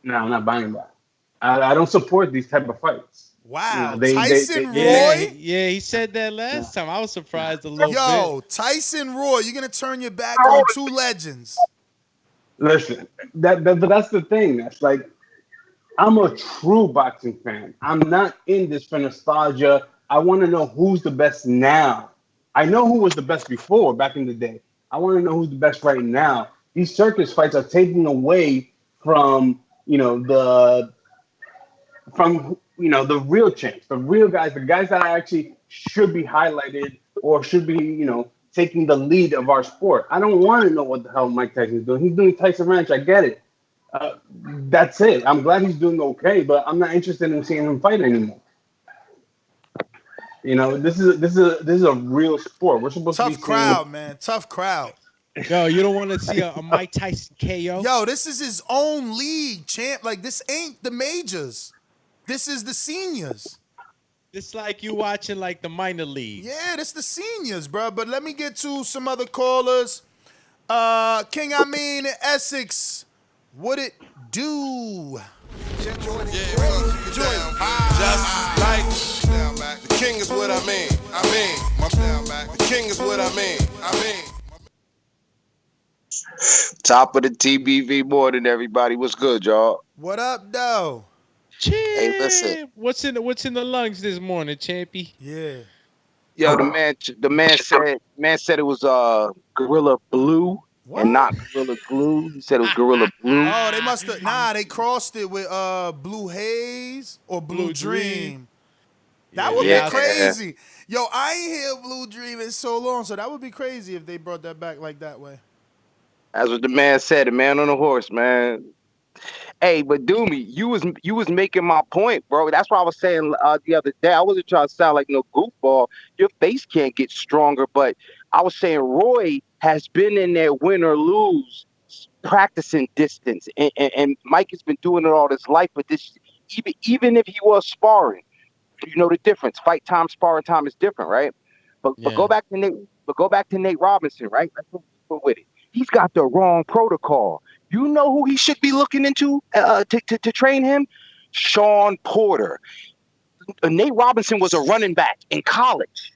No, I'm not buying that. I don't support these type of fights. Wow, they Tyson Yeah, Roy? he said that last time. I was surprised a little Yo, bit. Tyson Roy, you're gonna turn your back on two legends. listen. But that's the thing. That's like I'm a true boxing fan. I'm not in this for nostalgia. I want to know who's the best now. I know who was the best before, back in the day. I want to know who's the best right now. These circus fights are taking away from the real champs, the real guys, the guys that actually should be highlighted or should be taking the lead of our sport. I don't want to know what the hell Mike Tyson's doing. He's doing Tyson Ranch. I get it. That's it. I'm glad he's doing okay, but I'm not interested in seeing him fight anymore. This is a real sport. We're supposed to be Tough seeing. crowd, man. Tough crowd. Yo, you don't want to see a Mike Tyson KO? Yo, this is his own league, champ. Like, this ain't the majors. This is the seniors. It's like you watching like the minor league. Yeah, this the seniors, bro. But let me get to some other callers. King, I mean, Essex, what it do? Just like the king is what I mean. The king is what I mean. Top of the TBV morning, everybody. What's good, y'all? What up, though? Hey, listen. What's in the lungs this morning, Champy? Yeah. Yo, the man said it was Gorilla Blue and not Gorilla Glue. He said it was Gorilla Blue. Oh, they must have. They crossed it with Blue Haze or Blue Dream. That would be crazy. Yo, I ain't hear Blue Dream in so long, so that would be crazy if they brought that back like that way. That's what the man said. The man on the horse, man. Hey, but Doomy, you was making my point, bro. That's what I was saying the other day. I wasn't trying to sound like no goofball. Your face can't get stronger, but I was saying Roy has been in there win or lose, practicing distance, and Mike has been doing it all his life. But this, even if he was sparring, you know the difference. Fight time, sparring time is different, right? But go back to Nate Robinson, right? Let's go with it. He's got the wrong protocol. You know who he should be looking into to train him? Sean Porter. Nate Robinson was a running back in college.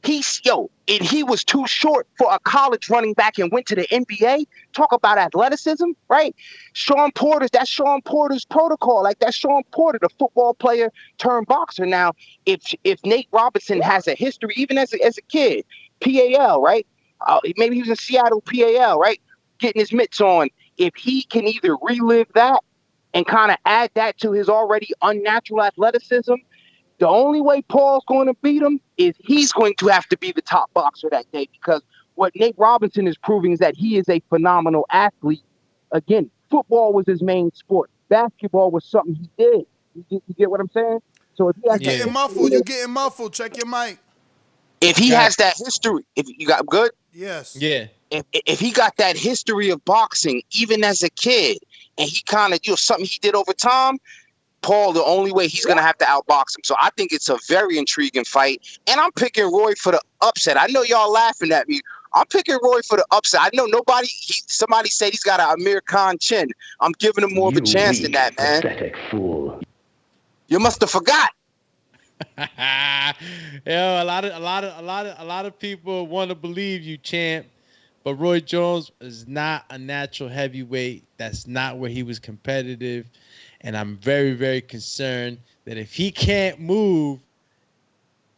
And he was too short for a college running back and went to the NBA. Talk about athleticism, right? That's Sean Porter's protocol. Like, that's Sean Porter, the football player turned boxer. Now, if Nate Robinson has a history, even as a kid, PAL, right? Maybe he was in Seattle, PAL, right? Getting his mitts on. If he can either relive that and kind of add that to his already unnatural athleticism, the only way Paul's going to beat him is he's going to have to be the top boxer that day, because what Nate Robinson is proving is that he is a phenomenal athlete. Again, football was his main sport. Basketball was something he did. You get what I'm saying? So if he has You're getting muffled. Check your mic. If he has that history, if you got good? Yes. Yeah. If he got that history of boxing, even as a kid, and he kind of, something he did over time, Paul, the only way he's going to have to outbox him. So I think it's a very intriguing fight. And I'm picking Roy for the upset. I know y'all laughing at me. I'm picking Roy for the upset. I know somebody said he's got an Amir Khan chin. I'm giving him more of a chance than that, man. Pathetic fool. You must have forgot. A lot of people want to believe you, champ. But Roy Jones is not a natural heavyweight. That's not where he was competitive. And I'm very, very concerned that if he can't move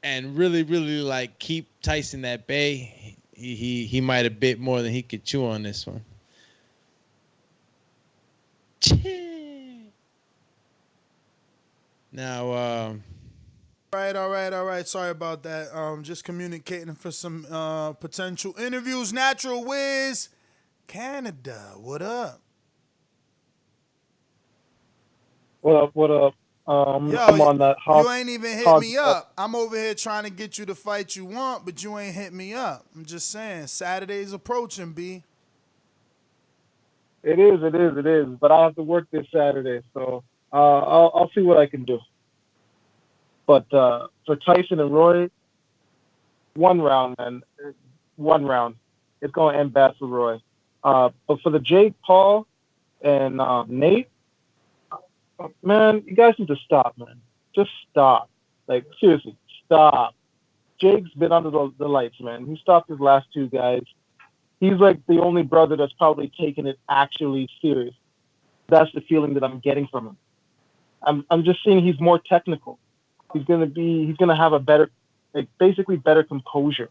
and really, really like keep Tyson at bay, he might have bit more than he could chew on this one. Now, All right. Sorry about that. Just communicating for some potential interviews. Natural Wiz, Canada. What up? What up? Yo, I'm on that hard. You ain't even hit me up. I'm over here trying to get you the fight you want, but you ain't hit me up. I'm just saying, Saturday's approaching, B. It is. But I have to work this Saturday, so I'll see what I can do. But for Tyson and Roy, one round. It's going to end bad for Roy. But for the Jake Paul and Nate, man, you guys need to stop, man. Just stop. Like, seriously, stop. Jake's been under the lights, man. He stopped his last two guys. He's like the only brother that's probably taken it actually serious. That's the feeling that I'm getting from him. I'm just seeing he's more technical. He's gonna have a better, like basically better composure.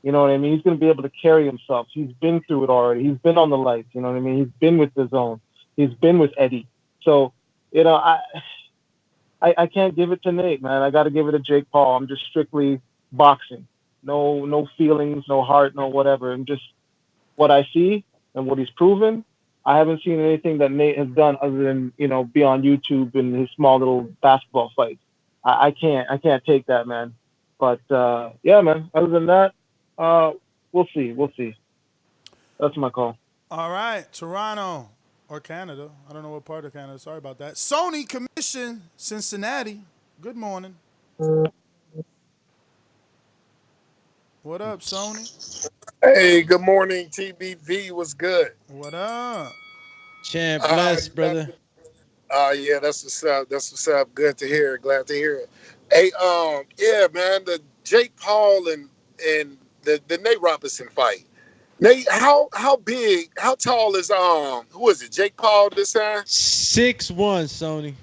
You know what I mean? He's gonna be able to carry himself. He's been through it already. He's been on the lights. You know what I mean? He's been with Dazn. He's been with Eddie. So, you know, I can't give it to Nate, man. I got to give it to Jake Paul. I'm just strictly boxing. No feelings, no heart, no whatever. And just what I see and what he's proven. I haven't seen anything that Nate has done other than, you know, be on YouTube in his small little basketball fights. I can't take that, man. But yeah, man. Other than that, we'll see. That's my call. All right, Toronto or Canada. I don't know what part of Canada. Sorry about that. Sony Commission, Cincinnati. Good morning. What up, Sony? Hey, good morning, TBV. What's good? What up? Champ, bless, brother. Yeah, that's what's up. That's what's up. Good to hear. Glad to hear it. Hey, yeah, man, the Jake Paul and the Nate Robinson fight. Nate, how big, how tall is who is it? Jake Paul this time? 6'1", Sony.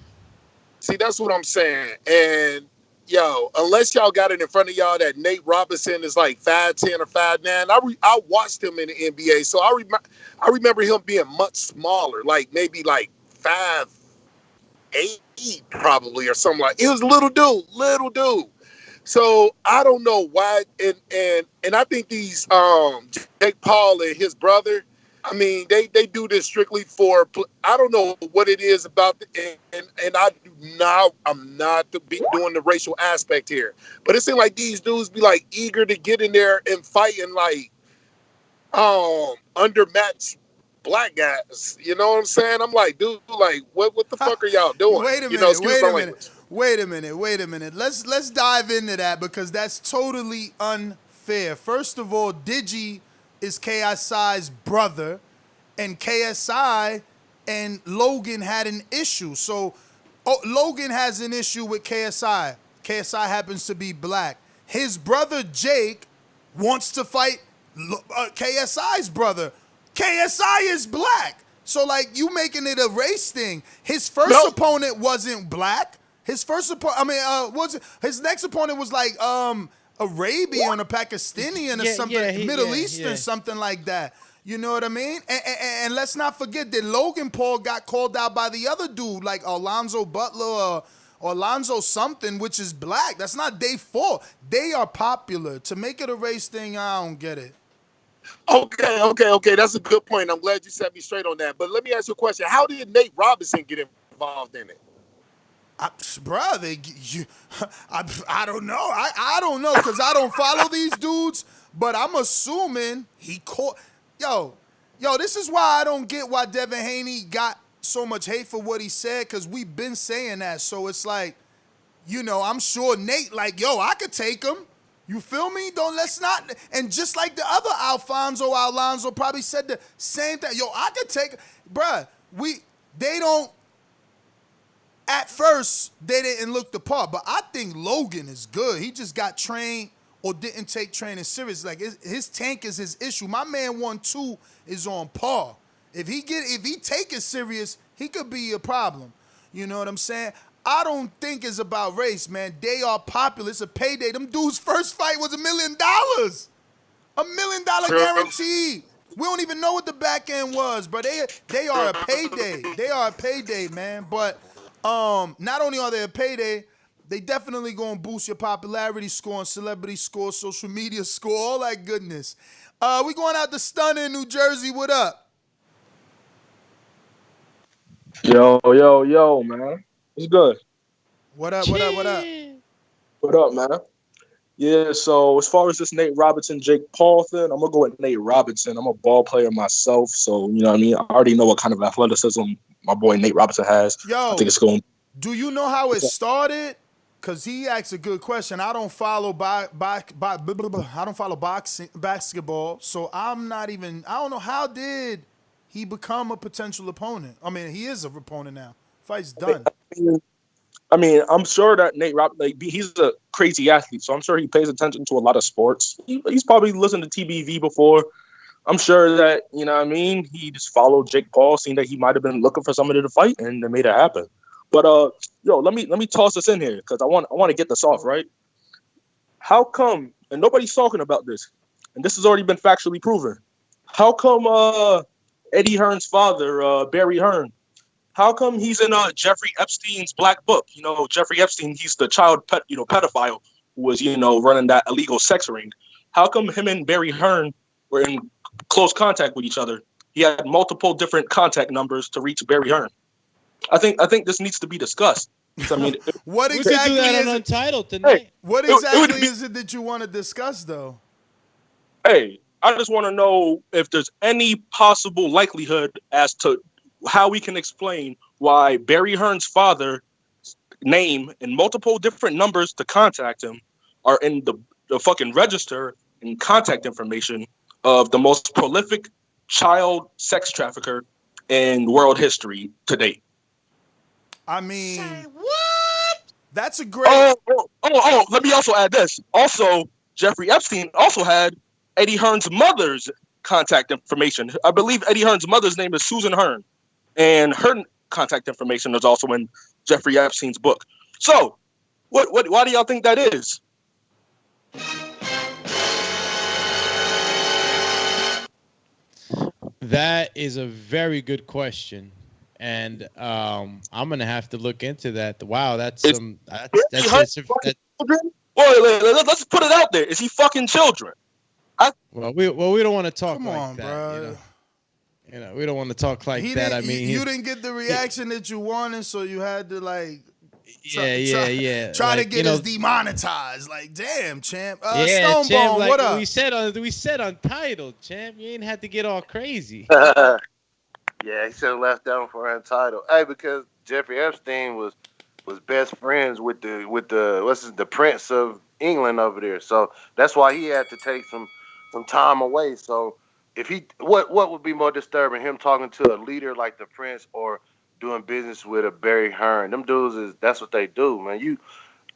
See, that's what I'm saying. And yo, unless y'all got it in front of y'all that Nate Robinson is like 5'10" or 5'9", I watched him in the NBA, so I remember him being much smaller, like maybe like 5'8" probably or something like. He was a little dude. So I don't know why, and I think these Jake Paul and his brother, I mean, they do this strictly for. I don't know what it is about, and I'm not doing the racial aspect here, but it seems like these dudes be like eager to get in there and fight and like undermatched black guys. You know what I'm saying? I'm like, dude, like what the fuck are y'all doing? Wait a minute. You know, excuse my language. Wait a minute. Let's dive into that because that's totally unfair. First of all, Digi is KSI's brother, and KSI and Logan had an issue. So Logan has an issue with KSI. KSI happens to be black. His brother Jake wants to fight KSI's brother. KSI is black. So like you making it a race thing. His first opponent wasn't black. His first opponent, his next opponent was like Arabian or Pakistani or something, Middle Eastern, something like that. You know what I mean? And let's not forget that Logan Paul got called out by the other dude, like Alonzo Butler or Alonzo something, which is black. That's not their fault. They are popular. To make it a race thing, I don't get it. Okay. That's a good point. I'm glad you set me straight on that. But let me ask you a question. How did Nate Robinson get involved in it? I don't know. I don't know because I don't follow these dudes, but I'm assuming he caught. Yo, this is why I don't get why Devin Haney got so much hate for what he said because we've been saying that. So it's like, you know, I'm sure Nate like, yo, I could take him. You feel me? Let's not. And just like the other Alonzo probably said the same thing. Yo, I could take, bruh, they don't. At first, they didn't look the part, but I think Logan is good. He just got trained or didn't take training serious. Like his tank is his issue. My man 1-2 is on par. If he take it serious, he could be a problem. You know what I'm saying? I don't think it's about race, man. They are popular. It's a payday. Them dudes' first fight was $1 million. $1 million guarantee. We don't even know what the back end was, but they are a payday. They are a payday, man. But not only are they a payday, they definitely gonna boost your popularity score and celebrity score, social media score, all that goodness. We going out to Stun in New Jersey. What up? Yo, man. What's good? What up? What up, man? Yeah, so as far as this Nate Robinson, Jake Paul thing, I'm going to go with Nate Robinson. I'm a ball player myself, so, you know what I mean? I already know what kind of athleticism my boy Nate Robinson has. Yo, I think it's going. Do you know how it started? Because he asked a good question. I don't follow I don't follow basketball, so I don't know, how did he become a potential opponent? I mean, he is an opponent now. Fight's done. I mean, I'm sure that Nate Robinson, he's a crazy athlete, so I'm sure he pays attention to a lot of sports. He's probably listened to TBV before. I'm sure that, you know what I mean, he just followed Jake Paul, seeing that he might have been looking for somebody to fight, and they made it happen. But let me toss this in here because I want to get this off, right? How come, and nobody's talking about this, and this has already been factually proven. How come Eddie Hearn's father, Barry Hearn, how come he's in Jeffrey Epstein's Black Book? You know, Jeffrey Epstein, he's the child pedophile who was, running that illegal sex ring. How come him and Barry Hearn were in close contact with each other? He had multiple different contact numbers to reach Barry Hearn. I think this needs to be discussed. I mean, what exactly is it? Untitled tonight. Hey, what exactly is it that you want to discuss, though? Hey, I just want to know if there's any possible likelihood as to how we can explain why Barry Hearn's father's name and multiple different numbers to contact him are in the fucking register and contact information of the most prolific child sex trafficker in world history to date. I mean, what? That's a great. Oh! Let me also add this. Also, Jeffrey Epstein also had Eddie Hearn's mother's contact information. I believe Eddie Hearn's mother's name is Susan Hearn, and her contact information is also in Jeffrey Epstein's book. So, what? Why do y'all think that is? That is a very good question, and I'm gonna have to look into that. Wow, that's some. Let's put it out there. Is he fucking children? We don't want to talk Come like on, that. Bro. You know, we don't want to talk like that. I mean, you didn't get the reaction that you wanted, so you had to Yeah. Try like, to get us demonetized. Like, damn, champ. Stonebone, champ, like what up? We said untitled, champ. You ain't had to get all crazy. Yeah, he should have left that one for Untitled. Hey, because Jeffrey Epstein was best friends with the Prince of England over there, so that's why he had to take some time away. So, if what would be more disturbing, him talking to a leader like the Prince or doing business with a Barry Hearn? Them dudes that's what they do, man.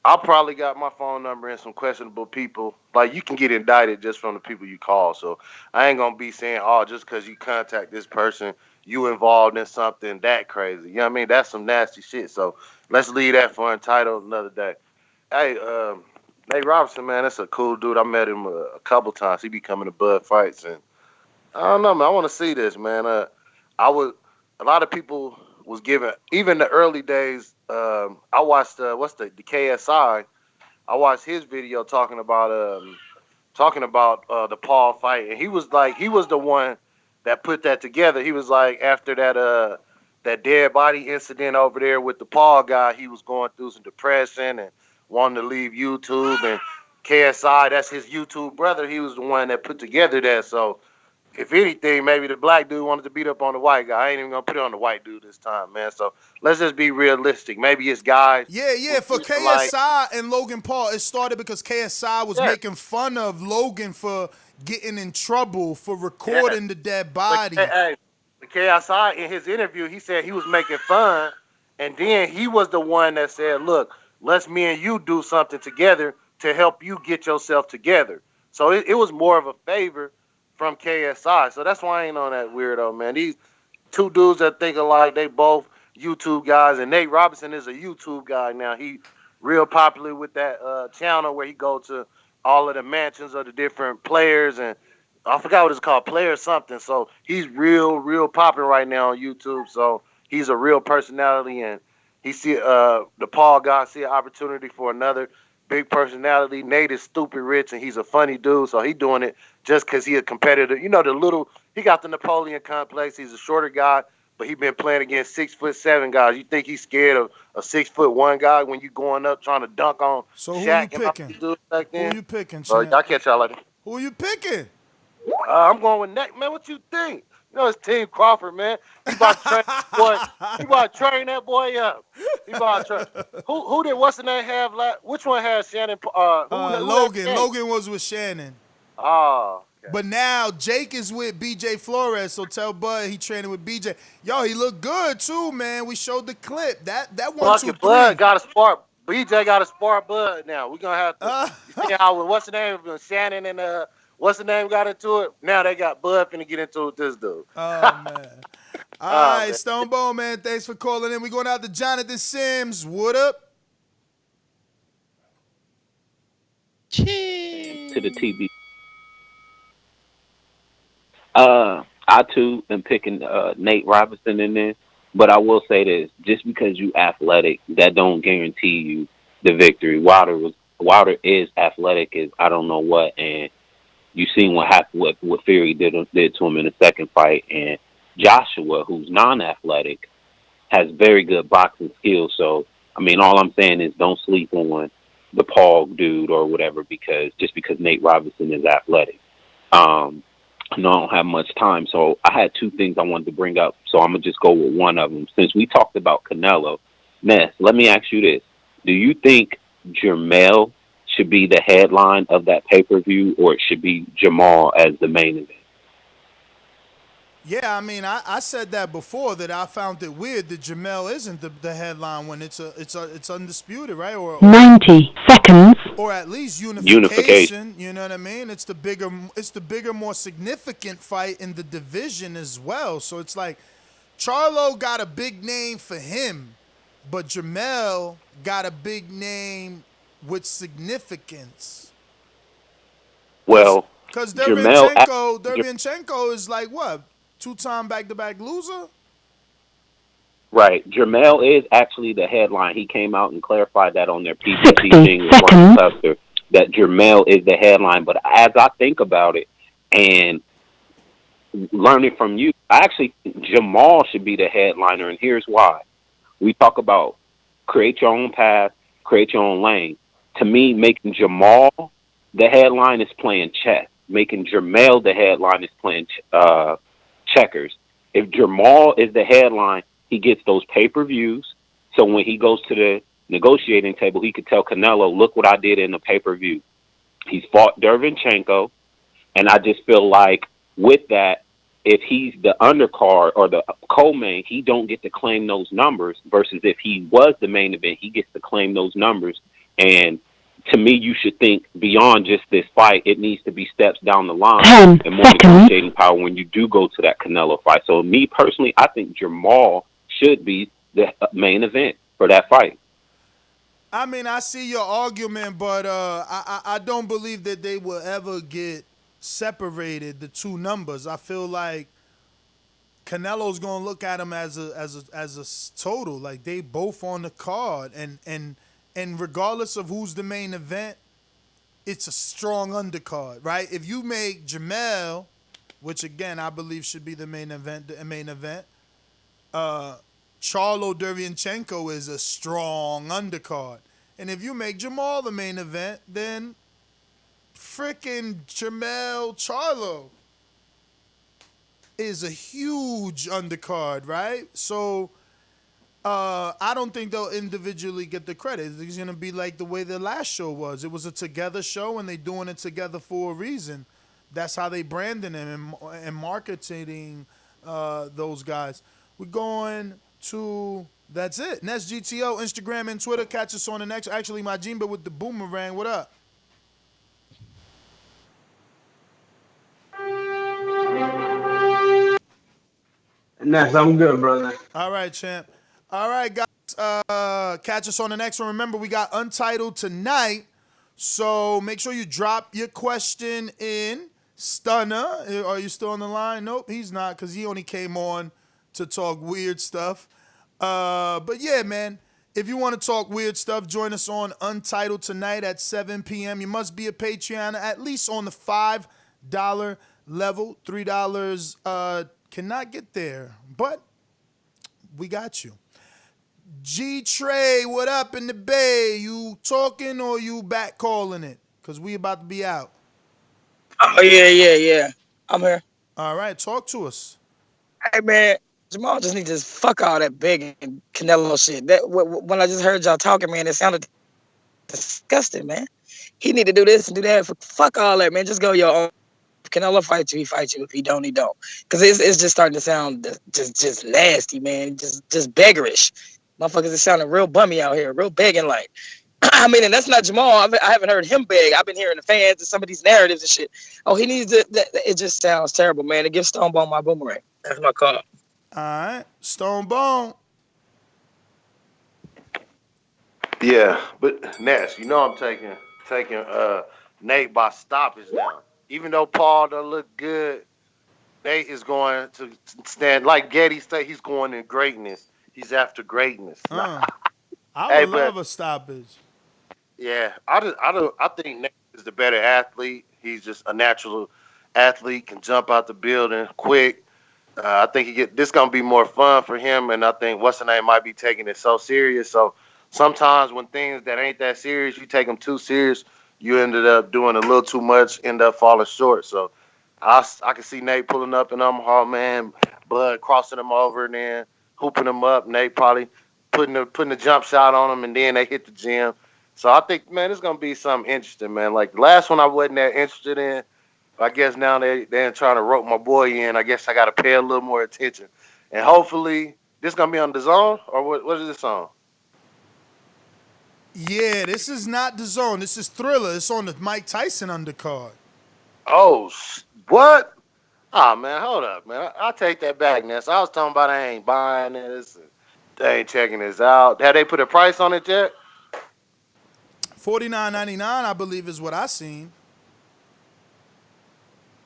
I probably got my phone number and some questionable people. Like, you can get indicted just from the people you call. So I ain't gonna be saying, just because you contact this person, you involved in something that crazy. You know what I mean? That's some nasty shit. So let's leave that for Untitled another day. Hey, Nate Robinson, man, that's a cool dude. I met him a couple times. He be coming to Bud fights, and I don't know, man. I want to see this, man. A lot of people was given, even the early days. I watched the KSI. I watched his video talking about the Paul fight, and he was the one that put that together. He was like, after that dead body incident over there with the Paul guy, he was going through some depression and wanting to leave YouTube. And KSI, that's his YouTube brother. He was the one that put together that. So, if anything, maybe the black dude wanted to beat up on the white guy. I ain't even gonna put it on the white dude this time, man. So let's just be realistic. Maybe it's guys. Yeah. For KSI and Logan Paul, it started because KSI was making fun of Logan for getting in trouble for recording the dead body. The KSI, in his interview, he said he was making fun, and then he was the one that said, "Look, let's me and you do something together to help you get yourself together." So it was more of a favor from KSI. So that's why I ain't on that weirdo, man. These two dudes that think alike, they both YouTube guys, and Nate Robinson is a YouTube guy now. He real popular with that channel where he go to all of the mansions of the different players, and I forgot what it's called, player something. So he's real popping right now on YouTube. So he's a real personality, and he see the Paul guy see an opportunity for another big personality. Nate is stupid rich, and he's a funny dude, so he doing it just because he a competitor. You know, he got the Napoleon complex. He's a shorter guy, but he been playing against 6'7" guys. You think he's scared of a 6'1" guy when you going up trying to dunk on Shaq and all these dudes back then? Who you picking, So champ? I'll catch y'all later. Who you picking? I'm going with Nate, man. What you think? You know, it's Team Crawford, man. He about to train that boy. He about to train that boy up. He about to train. Who did what's the name have? Which one had Shannon? Logan. Logan was with Shannon. But now Jake is with BJ Flores, so tell Bud he training with BJ. Yo, he looked good too, man. We showed the clip. That 1, 2, 3. Bud got a spark. BJ got a spark Bud now. We're gonna have to you see how what's the name? Shannon and what's the name got into it? Now they got Bud finna get into it with this dude. Oh man. All right, Stone Bone, man. Thanks for calling in. We going out to Jonathan Sims. What up? To the TB. I too am picking Nate Robinson in there, but I will say this: just because you athletic, that don't guarantee you the victory. Wilder is athletic as I don't know what, and you seen what happened, what Fury did to him in the second fight, and Joshua, who's non-athletic, has very good boxing skills. So I mean, all I'm saying is don't sleep on the Paul dude or whatever because Nate Robinson is athletic. I know I don't have much time, so I had two things I wanted to bring up, so I'm going to just go with one of them. Since we talked about Canelo, Ness, let me ask you this. Do you think Jermell should be the headline of that pay-per-view, or it should be Jamal as the main event? Yeah, I mean, I said that before, that I found it weird that Jamel isn't the headline when it's undisputed, right? Or 90 seconds. Or at least unification. You know what I mean? It's the bigger, more significant fight in the division as well. So it's like Charlo got a big name for him, but Jamel got a big name with significance. Well, because Derevyanchenko is like what? 2-time back-to-back loser? Right. Jermell is actually the headline. He came out and clarified that on their PBC thing with Ron Custer, that Jermell is the headline. But as I think about it and learning from you, I actually think Jamal should be the headliner, and here's why. We talk about create your own path, create your own lane. To me, making Jamal the headline is playing chess. Making Jermell the headline is playing checkers. If Jamal is the headline, he gets those pay-per-views. So when he goes to the negotiating table, he could tell Canelo, look what I did in the pay-per-view. He's fought Derevyanchenko, and I just feel like with that, if he's the undercard or the co-main, he don't get to claim those numbers, versus if he was the main event, he gets to claim those numbers. And to me, you should think beyond just this fight. It needs to be steps down the line and more negotiating power when you do go to that Canelo fight. So me personally, I think Jamal should be the main event for that fight. I mean, I see your argument, but I don't believe that they will ever get separated, the two numbers. I feel like Canelo's gonna look at them as a total, like they both on the card, and regardless of who's the main event, it's a strong undercard, right? If you make Jamel, which again I believe should be the main event, Charlo Derevyanchenko is a strong undercard, and if you make Jamal the main event, then freaking Jamel Charlo is a huge undercard, right? So I don't think they'll individually get the credit. It's going to be like the way the last show was. It was a together show, and they doing it together for a reason. That's how they branding them and marketing those guys. We're going to, that's it. Next GTO, Instagram and Twitter. Catch us on the next. Actually, my Jimba with the boomerang. What up? Ness, I'm good, brother. All right, champ. All right, guys. Catch us on the next one. Remember, we got Untitled tonight, so make sure you drop your question in. Stunner, are you still on the line? Nope, he's not, because he only came on to talk weird stuff. But yeah, man, if you want to talk weird stuff, join us on Untitled tonight at 7 p.m. You must be a Patreon, at least on the $5 level. $3 cannot get there, but we got you. G Trey, what up in the Bay? You talking or you back calling it? Because we about to be out. Oh, yeah. I'm here. All right, talk to us. Hey, man, Jamal just needs to fuck all that big and Canelo shit. When I just heard y'all talking, man, it sounded disgusting, man. He need to do this and do that. Fuck all that, man. Just go your own Canelo fights you, he fights you. If he don't, he don't. Because it's just starting to sound just nasty, man. Just beggarish. Motherfuckers is sounding real bummy out here, real begging like. I mean, and that's not Jamal. I haven't heard him beg. I've been hearing the fans and some of these narratives and shit. Oh, he needs to. It just sounds terrible, man. It gives Stonebone my boomerang. That's my call. All right, Stonebone. Yeah, but Ness, you know I'm taking Nate by stoppage now. Even though Paul don't look good, Nate is going to stand like Getty said. He's going in greatness. He's after greatness. I Hey, would love a stoppage. Yeah, I think Nate is the better athlete. He's just a natural athlete, can jump out the building quick. I think this gonna be more fun for him, and I think what's the name might be taking it so serious. So sometimes when things that ain't that serious, you take them too serious, you ended up doing a little too much, end up falling short. So I can see Nate pulling up in Omaha, man, Bud crossing him over and then hooping him up. Nate probably putting the jump shot on him, and then they hit the gym. So I think, man, it's gonna be something interesting, man. Like the last one I wasn't that interested in. I guess now they're trying to rope my boy in. I guess I got to pay a little more attention. And hopefully, this going to be on Dazn, or what is this on? Yeah, this is not Dazn. This is Thriller. It's on the Mike Tyson undercard. Oh, what? Oh, man, hold up, man. I'll take that back, Ness. I was talking about I ain't buying this. They ain't checking this out. Have they put a price on it yet? $49.99, I believe, is what I seen.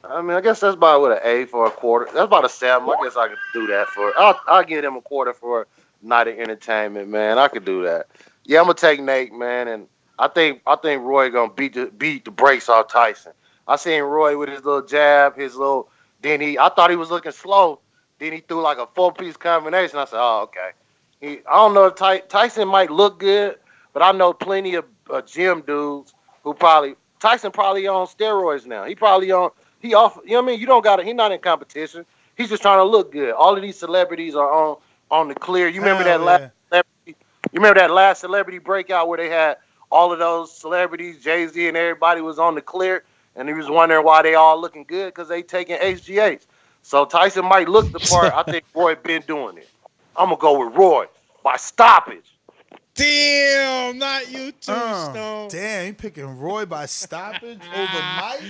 I mean, I guess that's about what an A for a quarter. That's about a 7. I guess I could do that for. I'll give him a quarter for a night of entertainment, man. I could do that. Yeah, I'm gonna take Nate, man, and I think Roy gonna beat the brakes off Tyson. I seen Roy with his little jab, I thought he was looking slow. Then he threw like a 4-piece combination. I said, oh, okay. I don't know if Tyson might look good, but I know plenty of gym dudes who Tyson probably on steroids now. He probably on. He off, you know what I mean? You don't got it. He's not in competition. He's just trying to look good. All of these celebrities are on the clear. You remember that last celebrity breakout where they had all of those celebrities, Jay-Z and everybody was on the clear, and he was wondering why they all looking good because they taking HGH. So Tyson might look the part. I think Roy been doing it. I'm gonna go with Roy by stoppage. Damn, not you too, Stone. Damn, you picking Roy by stoppage over Mike?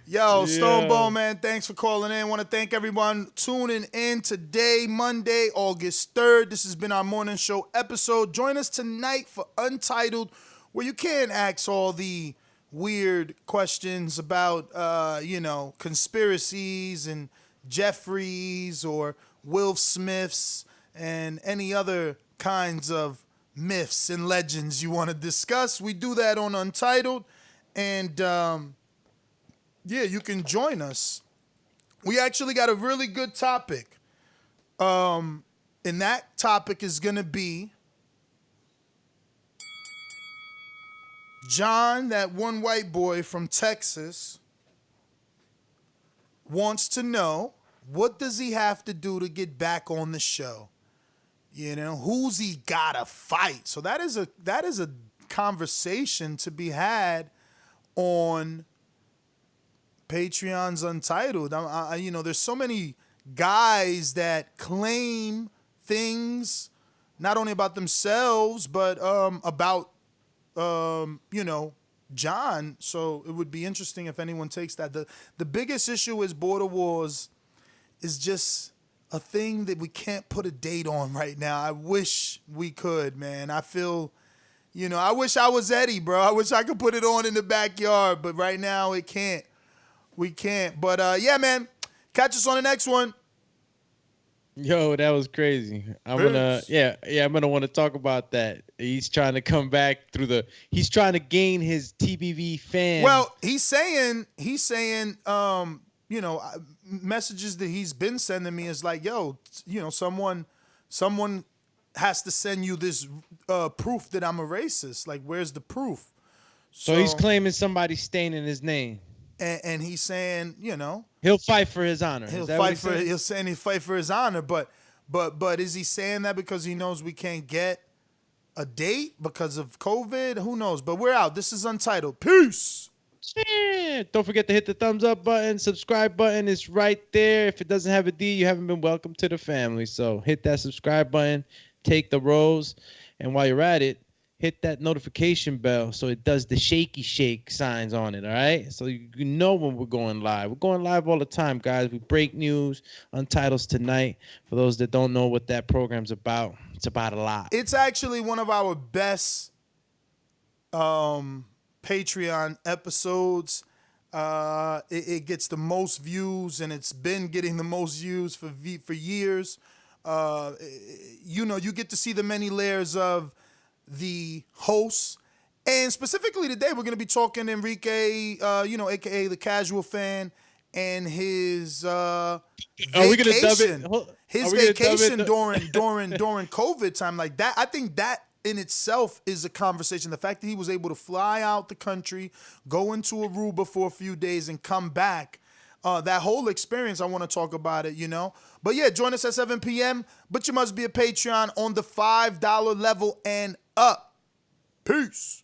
Yo, Stonebone, man, thanks for calling in. Want to thank everyone tuning in today, Monday, August 3rd. This has been our morning show episode. Join us tonight for Untitled, where you can ask all the weird questions about, conspiracies and Jeffries or Will Smiths and any other kinds of myths and legends you want to discuss. We do that on Untitled, and yeah, you can join us. We actually got a really good topic. And that topic is going to be John, that one white boy from Texas, wants to know, what does he have to do to get back on the show? You know, who's he gotta fight? So that is a conversation to be had on Patreon's Untitled. There's so many guys that claim things not only about themselves but about John. So it would be interesting if anyone takes that. The biggest issue is border wars is just a thing that we can't put a date on right now. I wish we could, man. I feel, I wish I was Eddie, bro. I wish I could put it on in the backyard, but right now it can't. We can't. But yeah, man, catch us on the next one. Yo, that was crazy. I'm gonna want to talk about that. He's trying to come back he's trying to gain his TBV fan. Well, he's saying, messages that he's been sending me is like, yo, someone has to send you this proof that I'm a racist. Like, where's the proof? So he's claiming somebody's staining his name. And he's saying, he'll fight for his honor. He'll fight for his honor, but is he saying that because he knows we can't get a date because of COVID? Who knows? But we're out. This is Untitled. Peace. Yeah. Don't forget to hit the thumbs up button. Subscribe button is right there. If it doesn't have a D, you haven't been welcomed to the family. So hit that subscribe button, take the rolls, and while you're at it, hit that notification bell so it does the shaky shake signs on it, all right? So you know when we're going live. We're going live all the time, guys. We break news on Titles Tonight. For those that don't know what that program's about, it's about a lot. It's actually one of our best Patreon episodes. It gets the most views, and it's been getting the most views for years. You get to see the many layers of the hosts, and specifically today we're going to be talking Enrique, aka the casual fan, and his vacation during COVID time. Like that, I think that in itself is a conversation. The fact that he was able to fly out the country, go into Aruba for a few days, and come back. That whole experience, I want to talk about it, But yeah, join us at 7 p.m., but you must be a Patreon on the $5 level and up. Peace.